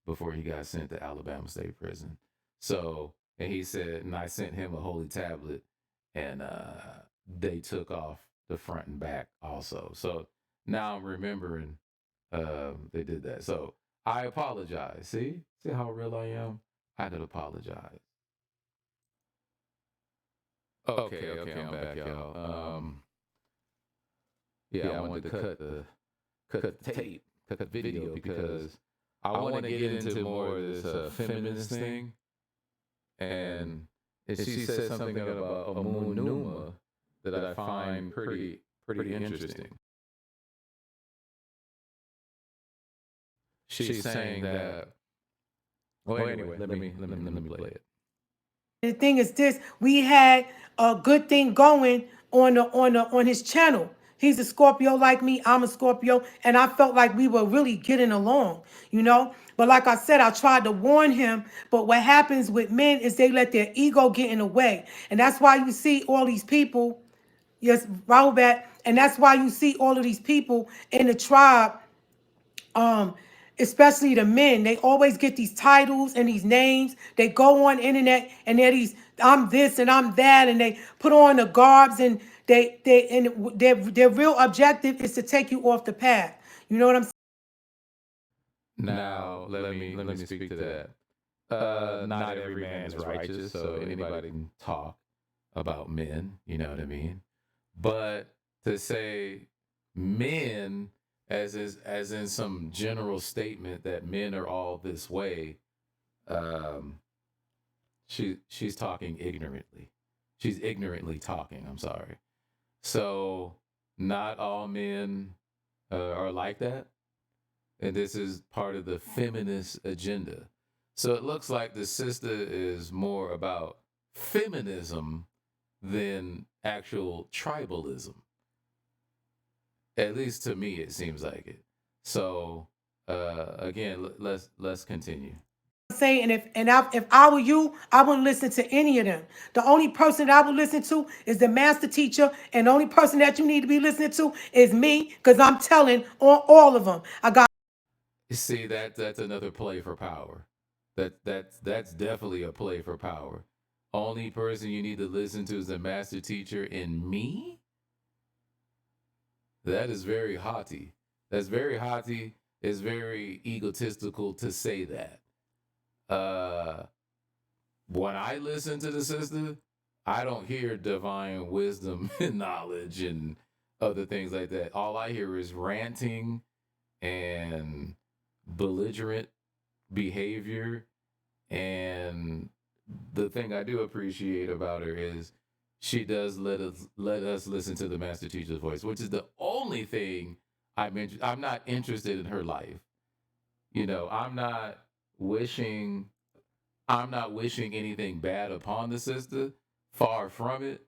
before he got sent to Alabama State Prison. So, and he said, and I sent him a holy tablet, and they took off the front and back also. So now I'm remembering they did that. So I apologize. See how real I am? I could apologize. Okay, I'm back, y'all. Yeah, I wanted to cut the tape, cut the video because I want to get into more of this feminist thing. And she said something about a Numa that I find pretty interesting. She's saying that. Well, anyway, let me play it. The thing is this, we had a good thing going on his channel. He's a Scorpio like me. I'm a Scorpio, and I felt like we were really getting along, you know. But like I said, I tried to warn him. But what happens with men is they let their ego get in the way, and that's why you see all these people. Yes, Robert, and that's why you see all of these people in the tribe, um, especially the men. They always get these titles and these names. They go on the internet and they're these, I'm this and I'm that, and they put on the garbs, and their real objective is to take you off the path. You know what I'm saying? Now, let me speak to that. Not every man is righteous, so anybody can talk about men, you know what I mean? But to say men as in some general statement that men are all this way, um, she's talking ignorantly. She's ignorantly talking, I'm sorry. So not all men are like that. And this is part of the feminist agenda. So it looks like the sister is more about feminism than actual tribalism. At least to me, it seems like it. So again, let's continue. Saying, if I were you, I wouldn't listen to any of them. The only person that I would listen to is the master teacher, and the only person that you need to be listening to is me, because I'm telling on all of them. I got. See, that's another play for power. That's definitely a play for power. Only person you need to listen to is the master teacher and me? That is very haughty. That's very haughty. It's very egotistical to say that. Uh when I listen to the sister, I don't hear divine wisdom and knowledge and other things like that. All I hear is ranting and belligerent behavior. And the thing I do appreciate about her is she does let us listen to the master teacher's voice, which is the only thing I'm not interested in her life. You know, wishing I'm not wishing anything bad upon the sister. Far from it.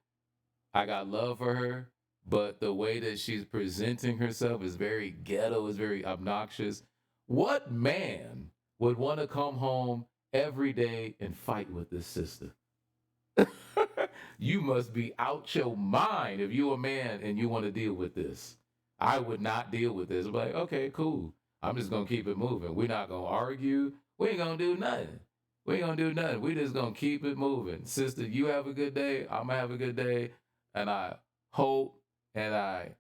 I got love for her, but the way that she's presenting herself is very ghetto, is very obnoxious. What man would want to come home every day and fight with this sister? You must be out your mind if you're a man and you want to deal with this. I would not deal with this. I'm like, okay, cool. I'm just gonna keep it moving. We're not gonna argue. We ain't gonna do nothing. We ain't gonna do nothing. We just gonna keep it moving. Sister, you have a good day. I'm gonna have a good day. And hope I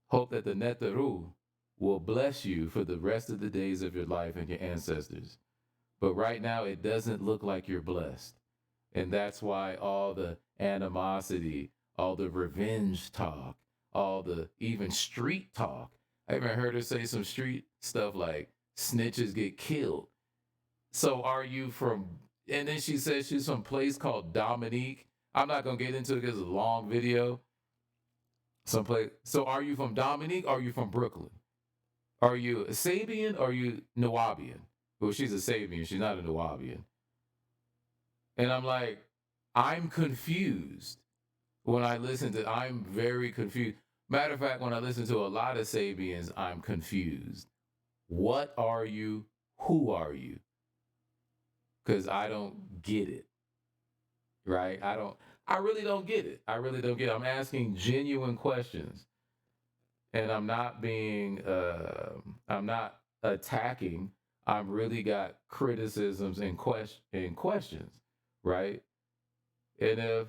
hope that the Netaru will bless you for the rest of the days of your life and your ancestors. But right now, it doesn't look like you're blessed. And that's why all the animosity, all the revenge talk, all the even street talk. I even heard her say some street stuff like snitches get killed. So are you from, and then she said she's from a place called Dominique. I'm not going to get into it because it's a long video. Someplace. So are you from Dominique or are you from Brooklyn? Are you a Sabian or are you Nuwabian? Well, she's a Sabian. She's not a Nuwabian. And I'm like, I'm confused when I listen to, I'm very confused. Matter of fact, when I listen to a lot of Sabians, I'm confused. What are you? Who are you? Because I don't get it. Right? I really don't get it. I really don't get it. I'm asking genuine questions. And I'm not attacking. I've really got criticisms and questions, right? And if,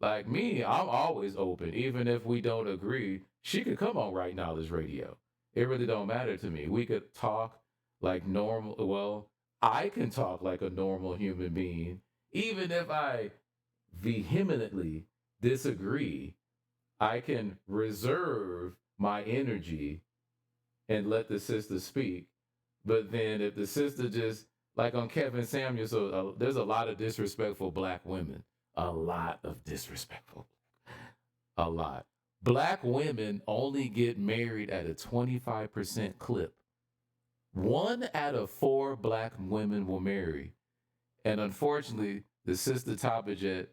like me, I'm always open. Even if we don't agree, she could come on Right Knowledge Radio. It really don't matter to me. We could talk like normal. Well, I can talk like a normal human being, even if I vehemently disagree. I can reserve my energy and let the sister speak. But then if the sister just, like on Kevin Samuels, so there's a lot of disrespectful black women. A lot of disrespectful. A lot. Black women only get married at a 25% clip. 1 out of 4 black women will marry. And unfortunately, the sister Tabajet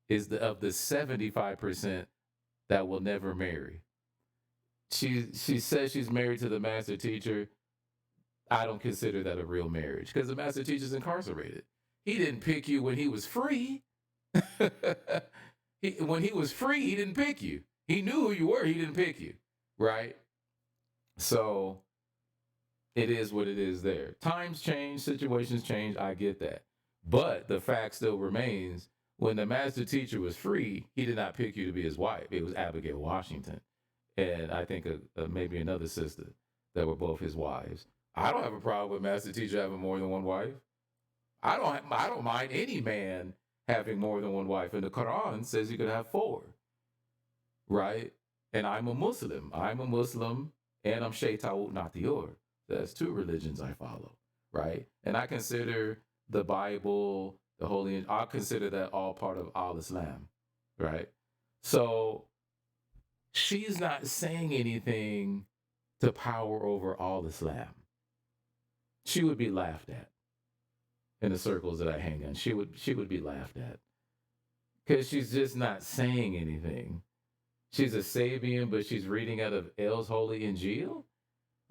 is of the 75% that will never marry. She says she's married to the master teacher. I don't consider that a real marriage because the master teacher's incarcerated. He didn't pick you when he was free. When he was free, he didn't pick you. He knew who you were. He didn't pick you, right? So it is what it is there. Times change, situations change. I get that. But the fact still remains, when the master teacher was free, he did not pick you to be his wife. It was Abigail Washington. And I think maybe another sister that were both his wives. I don't have a problem with master teacher having more than one wife. I don't mind any man having more than one wife. And the Quran says you could have 4, right? And I'm a Muslim. I'm and I'm Shaytawut Natiyor. That's 2 religions I follow, right? And I consider the Bible, the Holy, I consider that all part of Al-Islam, right? So she's not saying anything to power over Al-Islam. She would be laughed at in the circles that I hang in. She would be laughed at because she's just not saying anything. She's a Sabian, but she's reading out of El's Holy Injil.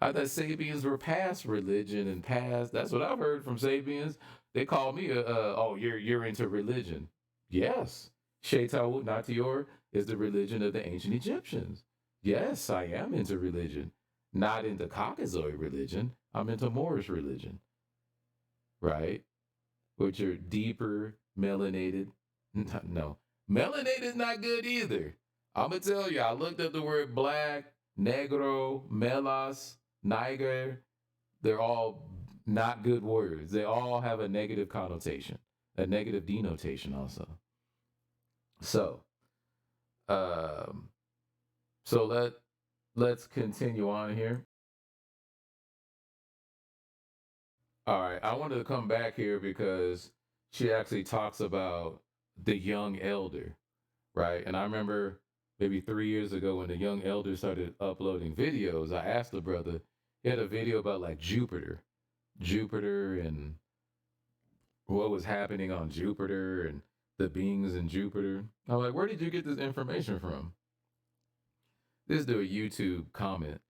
I thought Sabians were past religion and past. That's what I've heard from Sabians. They call me you're into religion. Yes, Shaytawut Natiyor is the religion of the ancient Egyptians. Yes, I am into religion. Not into Caucasoid religion. I'm into Moorish religion. Right? Which are deeper, melanated. No, melanated is not good either. I'm going to tell you, I looked up the word black, negro, melas, niger. They're all not good words. They all have a negative connotation, a negative denotation also. So, let's continue on here. All right, I wanted to come back here because she actually talks about the young elder, right? And I remember maybe 3 years ago when the young elder started uploading videos, I asked the brother, he had a video about like Jupiter and what was happening on Jupiter and the beings in Jupiter. I'm like, where did you get this information from? This is a YouTube comment.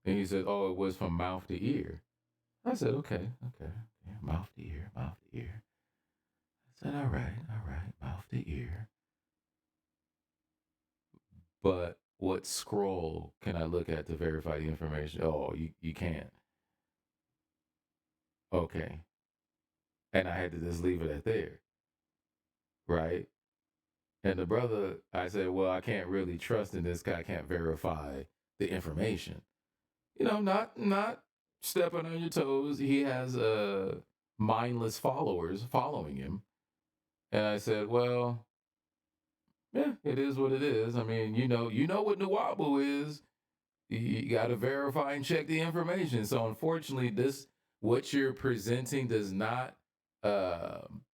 And he said, oh, it was from mouth to ear. I said, okay. Mouth to ear. I said, all right, mouth to ear. But what scroll can I look at to verify the information? Oh, you can't. Okay. And I had to just leave it at there. Right? And the brother, I said, well, I can't really trust in this guy. I can't verify the information. Not stepping on your toes. He has mindless followers following him. And I said, well, yeah, it is what it is. I mean, you know what Nuwabu is. You got to verify and check the information. So unfortunately, what you're presenting does not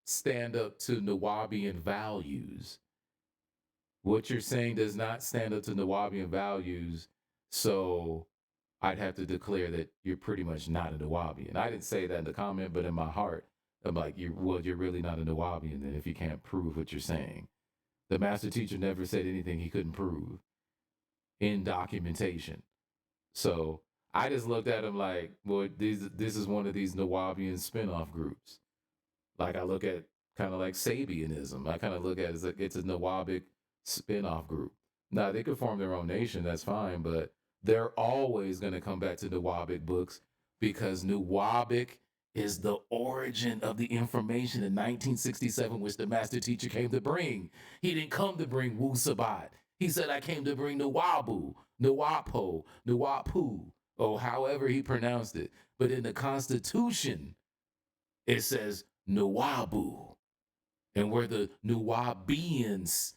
stand up to Nuwabian values. What you're saying does not stand up to Nuwabian values. So I'd have to declare that you're pretty much not a Nuwabian. I didn't say that in the comment, but in my heart, I'm like, you're really not a Nuwabian then if you can't prove what you're saying. The master teacher never said anything he couldn't prove in documentation. So I just looked at him like, well, this is one of these Nuwabian spinoff groups. Like I look at kind of like Sabianism. I kind of look at it as it's a Nuwabic spinoff group. Now they could form their own nation, that's fine, but they're always going to come back to Nuwabic books because Nuwabic is the origin of the information in 1967, which the master teacher came to bring. He didn't come to bring Wu Sabat. He said, I came to bring Nuwabu, Nuwapo, Nuwapu, or however he pronounced it. But in the Constitution, it says Nuwabu. And we're the Nuwabians,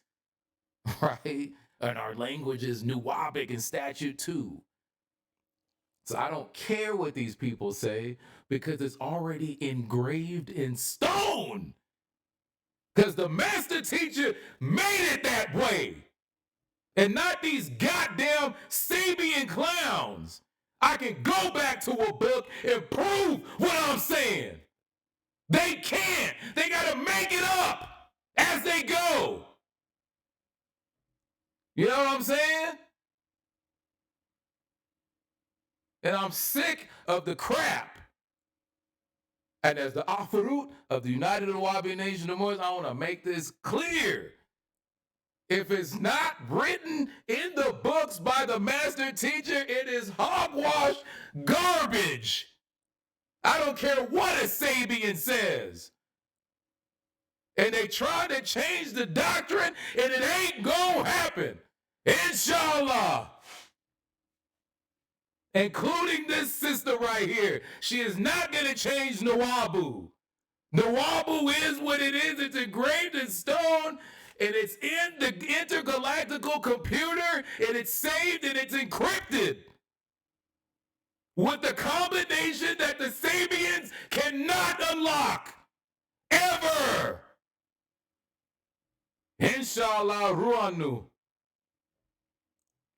right? And our language is Nuwabic in statute too. So I don't care what these people say because it's already engraved in stone. Because the master teacher made it that way. And not these goddamn Sabian clowns. I can go back to a book and prove what I'm saying. They can't. They got to make it up as they go. You know what I'm saying? And I'm sick of the crap. And as the Afarut of the United Nuwabian Nation of Moors, I want to make this clear. If it's not written in the books by the master teacher, it is hogwash garbage. I don't care what a Sabaen says. And they try to change the doctrine, and it ain't gonna happen. Inshallah. Including this sister right here. She is not gonna change Nawabu. Nawabu is what it is. It's engraved in stone, and it's in the intergalactical computer, and it's saved and it's encrypted with the combination that the Sabaens cannot unlock ever. Inshallah, Ruanu.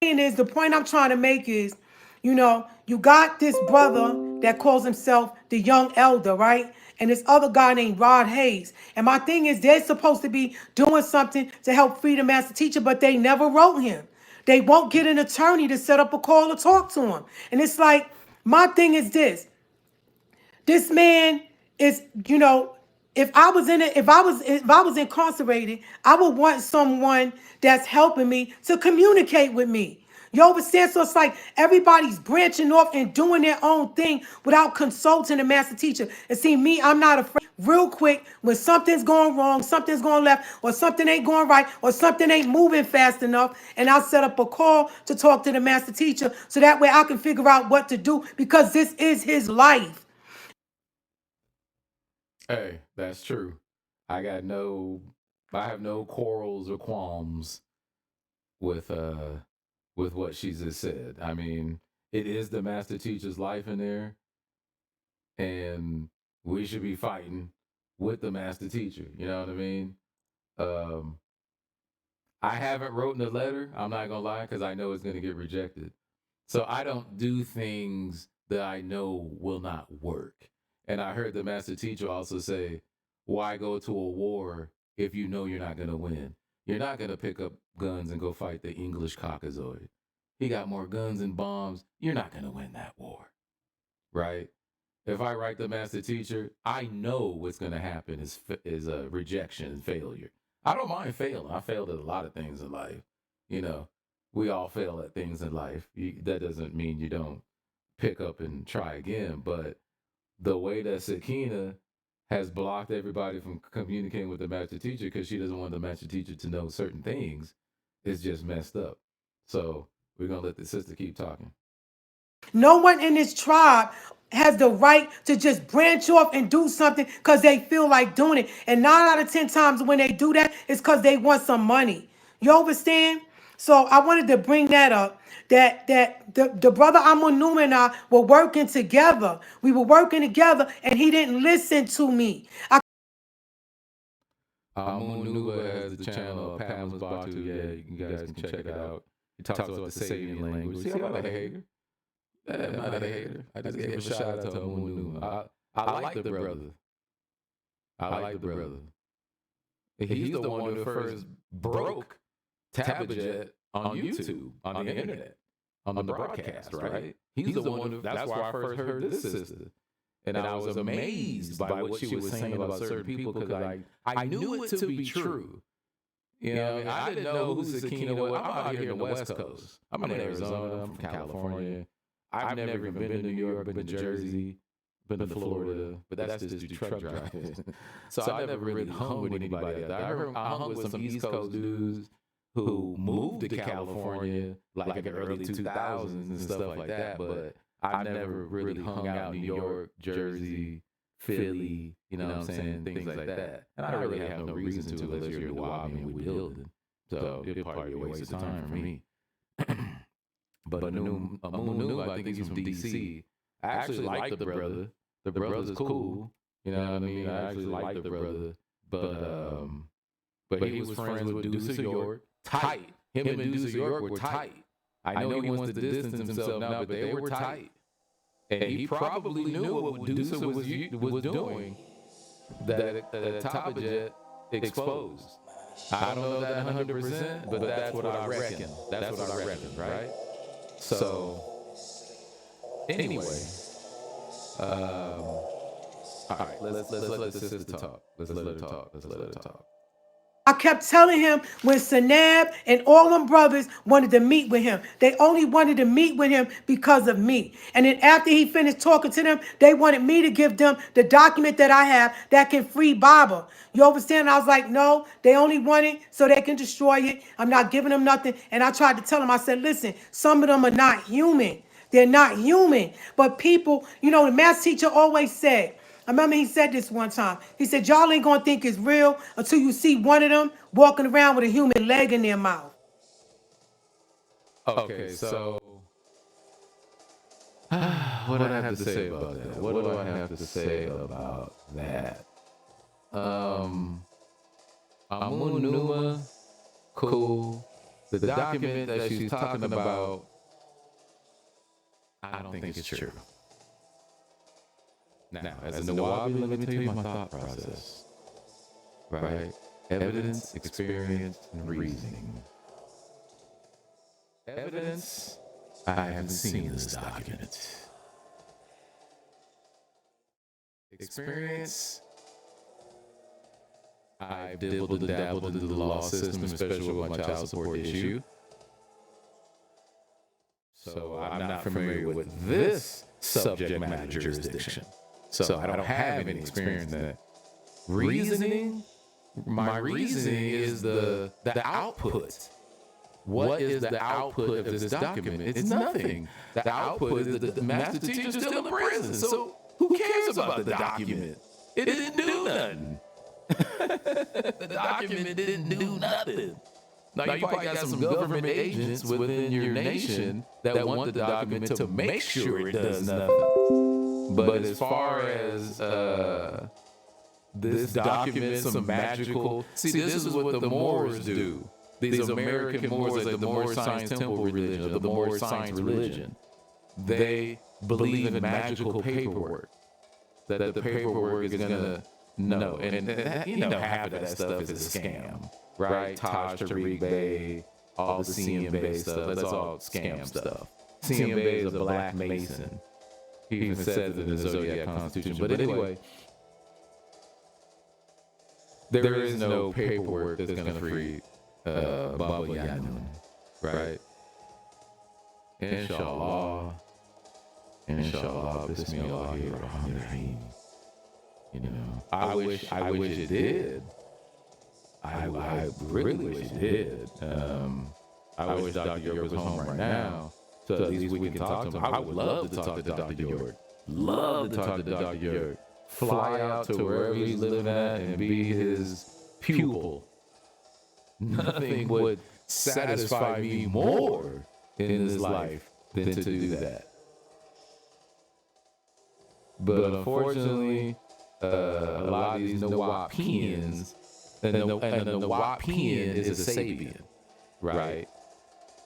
Is the point I'm trying to make is, you know, you got this brother that calls himself the young elder, right? And this other guy named Rod Hayes. And my thing is, they're supposed to be doing something to help free the master teacher, but they never wrote him. They won't get an attorney to set up a call to talk to him. And it's like, my thing is this. This man is, you know, if I was incarcerated, I would want someone that's helping me to communicate with me. You understand? So it's like everybody's branching off and doing their own thing without consulting the master teacher. And see, me, I'm not afraid. Real quick, when something's going wrong, something's going left, or something ain't going right, or something ain't moving fast enough, and I'll set up a call to talk to the master teacher so that way I can figure out what to do, because this is his life. Hey, that's true. I have no quarrels or qualms with what she just said. I mean, it is the master teacher's life in there, and we should be fighting with the master teacher. You know what I mean? I haven't written a letter. I'm not gonna lie, because I know it's gonna get rejected. So I don't do things that I know will not work. And I heard the master teacher also say, why go to a war if you know you're not going to win? You're not going to pick up guns and go fight the English Caucasoid. He got more guns and bombs. You're not going to win that war, right? If I write the master teacher, I know what's going to happen is a rejection and failure. I don't mind failing. I failed at a lot of things in life. You know, we all fail at things in life. That doesn't mean you don't pick up and try again, but the way that Sakina has blocked everybody from communicating with the master teacher because she doesn't want the master teacher to know certain things is just messed up. So we're going to let the sister keep talking. No one in this tribe has the right to just branch off and do something because they feel like doing it. And 9 out of 10 times when they do that, it's because they want some money. You understand? So I wanted to bring that up. That the brother Amun Numa and I were working together. We were working together, and he didn't listen to me. Amun Numa has the channel Pamela's Batu. Yeah, you guys can check it out. He talks about the Sabian language. See, I'm not a hater. I'm not a hater. I just gave a shout out to Amun Numa. I like the brother. I like the brother. He's the one who first broke Tabajet on YouTube, on the internet, on the broadcast, right? He's the one who, that's where I first heard this sister. And I was amazed by what she was saying about certain people because I knew it to be true. You know, I didn't know who Sakina was. I'm out here in the West Coast. I'm in Arizona. I'm from California. I've never even been to New York, been to Jersey, been to Florida, but that's just do truck driving. So I never really hung with anybody out there. I hung with some East Coast dudes who moved to California like in the early 2000s and stuff like that, but I never really hung out in New York, Jersey, Philly, you know what I'm saying, things like that. And I really have no reason to unless you're a Nuwabian and we building. So it'd probably be a waste of time for me. But Amun Numa, I think he's from DC. I actually like the brother. The brother's cool. You know what I mean? I actually like the brother. But he was friends with Deuce York. Tight. Him and Deuce York were tight. I know he wants to distance himself now, but they were tight. And he probably knew what Deuce was doing that Tabajet exposed. I don't know that 100%, but that's what I reckon. That's what I reckon, right? So, anyway, all right, let's let the sister talk. Let's let her talk. Let's let her talk. I kept telling him when Sanab and all them brothers wanted to meet with him. They only wanted to meet with him because of me. And then after he finished talking to them, they wanted me to give them the document that I have that can free Baba. You understand? I was like, no, they only want it so they can destroy it. I'm not giving them nothing. And I tried to tell them, I said, listen, some of them are not human. They're not human. But people, you know, the math teacher always said, I remember he said this one time. He said, y'all ain't gonna think it's real until you see one of them walking around with a human leg in their mouth. Okay, so what do I have to say about that? What do I have to say about that? Amunuma, cool. The document that she's talking about, I don't think it's true. Now, as a Nuwabian, let me tell you my thought process. Right? Evidence, experience, and reasoning. Evidence, I haven't seen this document. Experience, I've dabbled into the law system, especially with my child support issue. So I'm not familiar with this subject matter jurisdiction. So I don't have any experience in that. Reasoning, my reasoning is the output. What is the output of this document? It's nothing. The output is the master teacher's still in prison. So who cares about the document? It didn't do nothing. The document didn't do nothing. Now you probably got some government agents within your nation that want the document to make sure it does nothing. But as far as this document, some magical... See, this is what the Moors do. These American Moors, like the Moor Science Temple religion, the Moor Science religion, they believe in magical paperwork. That the paperwork is going to know. And you know, half of that stuff is a scam, right? Taj, Tariq Bey, all the CM stuff, that's all scam stuff. CM is a black mason. He even says it in the Zodiac Constitution. But anyway, there is no paperwork that's going to free Baba Yanun, right? Inshallah, Bismillahirrahmanirrahim. You know, I wish it did. I really wish it did. I wish Dr. York was home right now, so at least we can talk to him. I would love to talk to Dr. York. Love to talk to Dr. York. Fly out to wherever he's living at and be his pupil. Nothing would satisfy me more in this life than to do that. But unfortunately, a lot of these Nuwabians, and a Nuwabian is a Sabaen, right?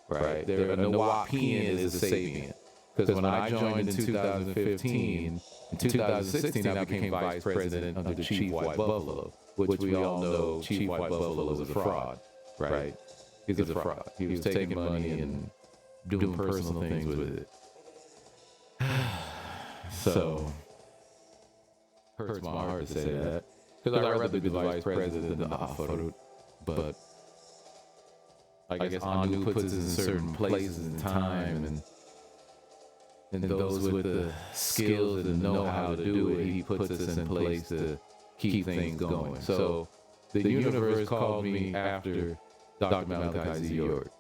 Right. A Nuwabian is a Sabaen. Because when I joined in 2015, in 2016 I became vice president under Chief White Buffalo, which we all know Chief White Buffalo is a fraud, right? He's a fraud. He was taking money and doing personal things with it. So, hurts my heart to say that. Because I'd rather be the vice president than the Afarut. But I guess Anu puts us in certain places and time, and those with the skills and know how to do it, he puts us in place to keep things going. So the universe called me after Dr. Malachi Z. York.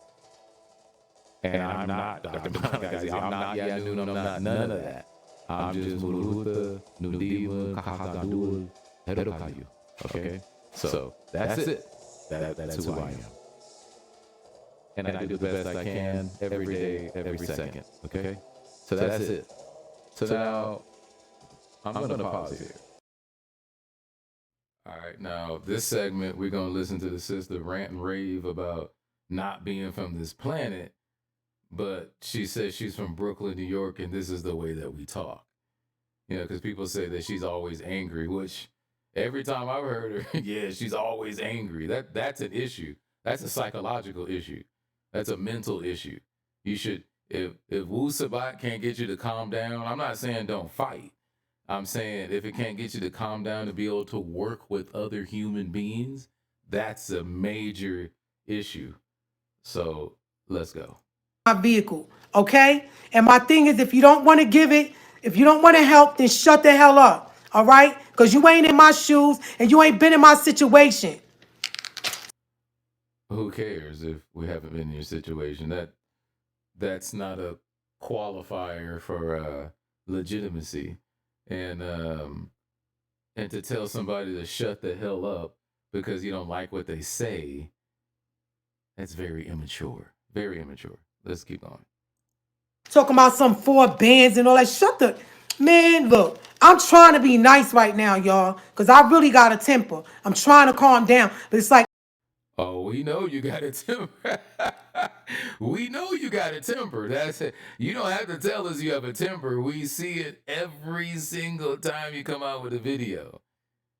And I'm not Dr. Malachi Z. I'm not Yanun, I'm not none of that. I'm just Muruhuta, Nudima, Kahakadul, Herokayu. Okay? So that's it. That's who I am. And I do the best I can every day, every second. Okay? So that's it. So now, I'm going to pause here. All right, now this segment, we're going to listen to the sister rant and rave about not being from this planet, but she says she's from Brooklyn, New York, and this is the way that we talk. You know, because people say that she's always angry, which Every time I've heard her, yeah, she's always angry. That's an issue. That's a psychological issue. That's a mental issue. You should if Wu Sabat can't get you to calm down, I'm not saying don't fight. I'm saying if it can't get you to calm down to be able to work with other human beings, that's a major issue. So let's go. My vehicle, okay? And my thing is, if you don't want to give it, if you don't want to help, then shut the hell up, all right? Because you ain't in my shoes and you ain't been in my situation. Who cares if we haven't been in your situation? That's not a qualifier for legitimacy. And to tell somebody to shut the hell up because you don't like what they say, that's very immature. Very immature. Let's keep going. Talking about some 4 bands and all that. Shut the man. Look, I'm trying to be nice right now, y'all, because I really got a temper. I'm trying to calm down, but it's like, Oh, we know you got a temper. We know you got a temper. That's it. You don't have to tell us you have a temper. We see it every single time you come out with a video.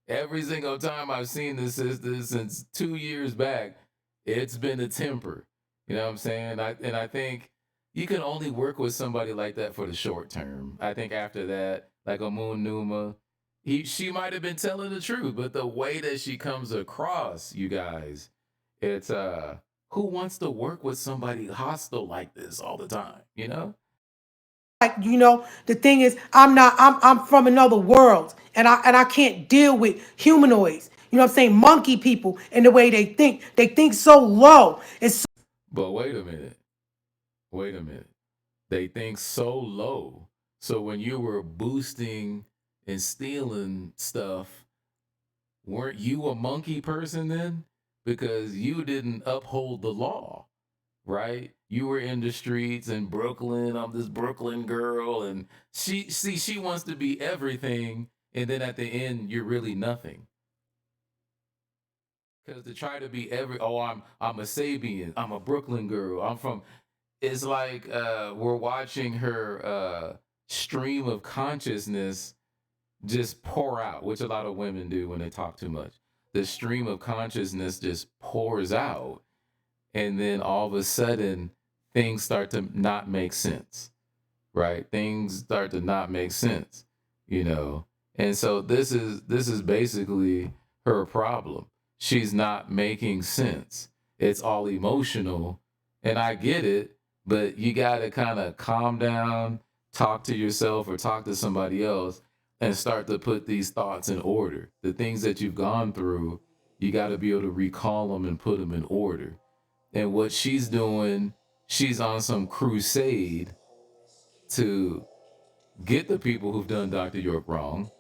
Every single time I've seen this sister since 2 years back, it's been a temper. You know what I'm saying? I think you can only work with somebody like that for the short term. I think after that, like a Moon Numa, she might have been telling the truth, but the way that she comes across, you guys, it's who wants to work with somebody hostile like this all the time, you know? the thing is, I'm from another world, and I can't deal with humanoids. You know what I'm saying? Monkey people and the way they think. They think so low. It's But wait a minute. Wait a minute. They think so low. So when you were boosting and stealing stuff, weren't you a monkey person then? Because you didn't uphold the law, right? You were in the streets in Brooklyn. I'm this Brooklyn girl, and she wants to be everything, and then at the end you're really nothing. Because to try to be I'm a Sabian, I'm a Brooklyn girl, I'm from. It's like we're watching her stream of consciousness just pour out, which a lot of women do when they talk too much. The stream of consciousness just pours out, and then all of a sudden things start to not make sense, right? Things start to not make sense, you know. And so this is basically her problem. She's not making sense. It's all emotional, and I get it, but you got to kind of calm down, talk to yourself or talk to somebody else and start to put these thoughts in order. The things that you've gone through, you got to be able to recall them and put them in order. And what she's doing, she's on some crusade to get the people who've done Dr. York wrong.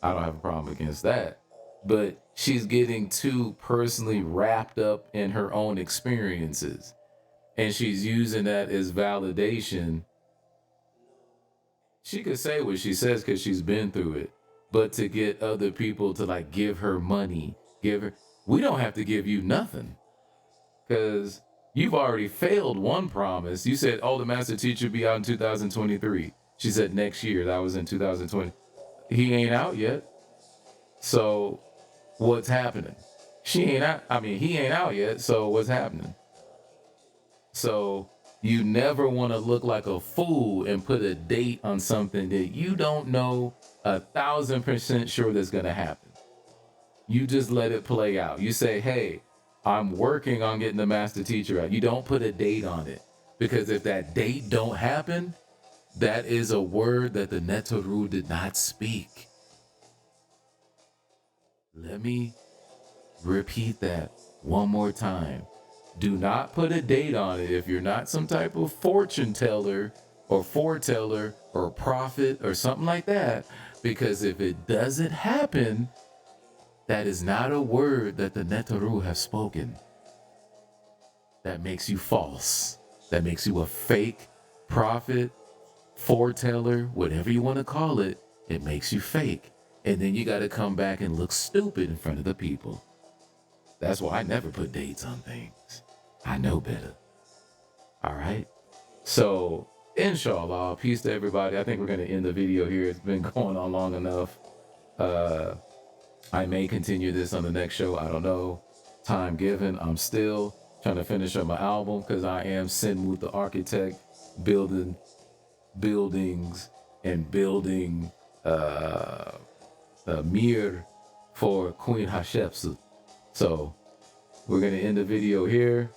I don't have a problem against that. But she's getting too personally wrapped up in her own experiences. And she's using that as validation. She could say what she says because she's been through it. But to get other people to like give her money, we don't have to give you nothing. Because you've already failed one promise. You said, oh, the master teacher will be out in 2023. She said next year. That was in 2020. He ain't out yet. So what's happening? He ain't out yet. So what's happening? So you never want to look like a fool and put a date on something that you don't know 1,000% sure that's going to happen. You just let it play out. You say, hey, I'm working on getting the master teacher out. You don't put a date on it. Because if that date don't happen, that is a word that the Netaru did not speak. Let me repeat that one more time. Do not put a date on it if you're not some type of fortune teller or foreteller or prophet or something like that. Because if it doesn't happen, that is not a word that the Netaru have spoken. That makes you false. That makes you a fake prophet, foreteller, whatever you want to call it. It makes you fake. And then you got to come back and look stupid in front of the people. That's why I never put dates on things. I know better. All right? So, inshallah, peace to everybody. I think we're going to end the video here. It's been going on long enough. I may continue this on the next show. I don't know. Time given. I'm still trying to finish up my album because I am Sinmut the architect, building buildings and building a mirror for Queen Hatshepsut. So we're going to end the video here.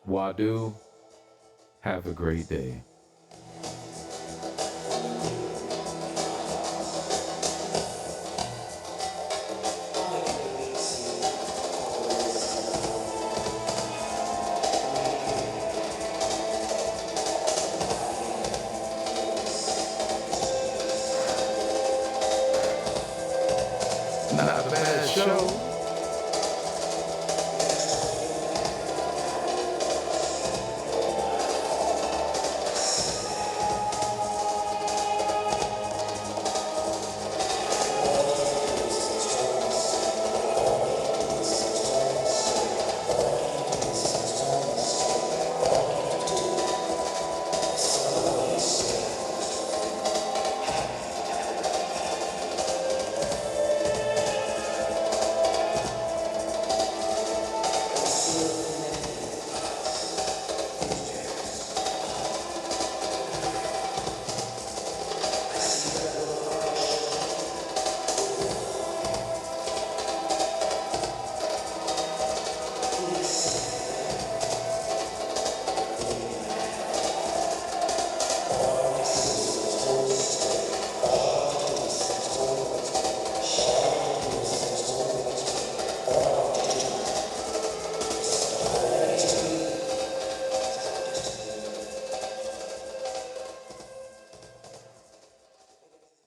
Wadu, have a great day.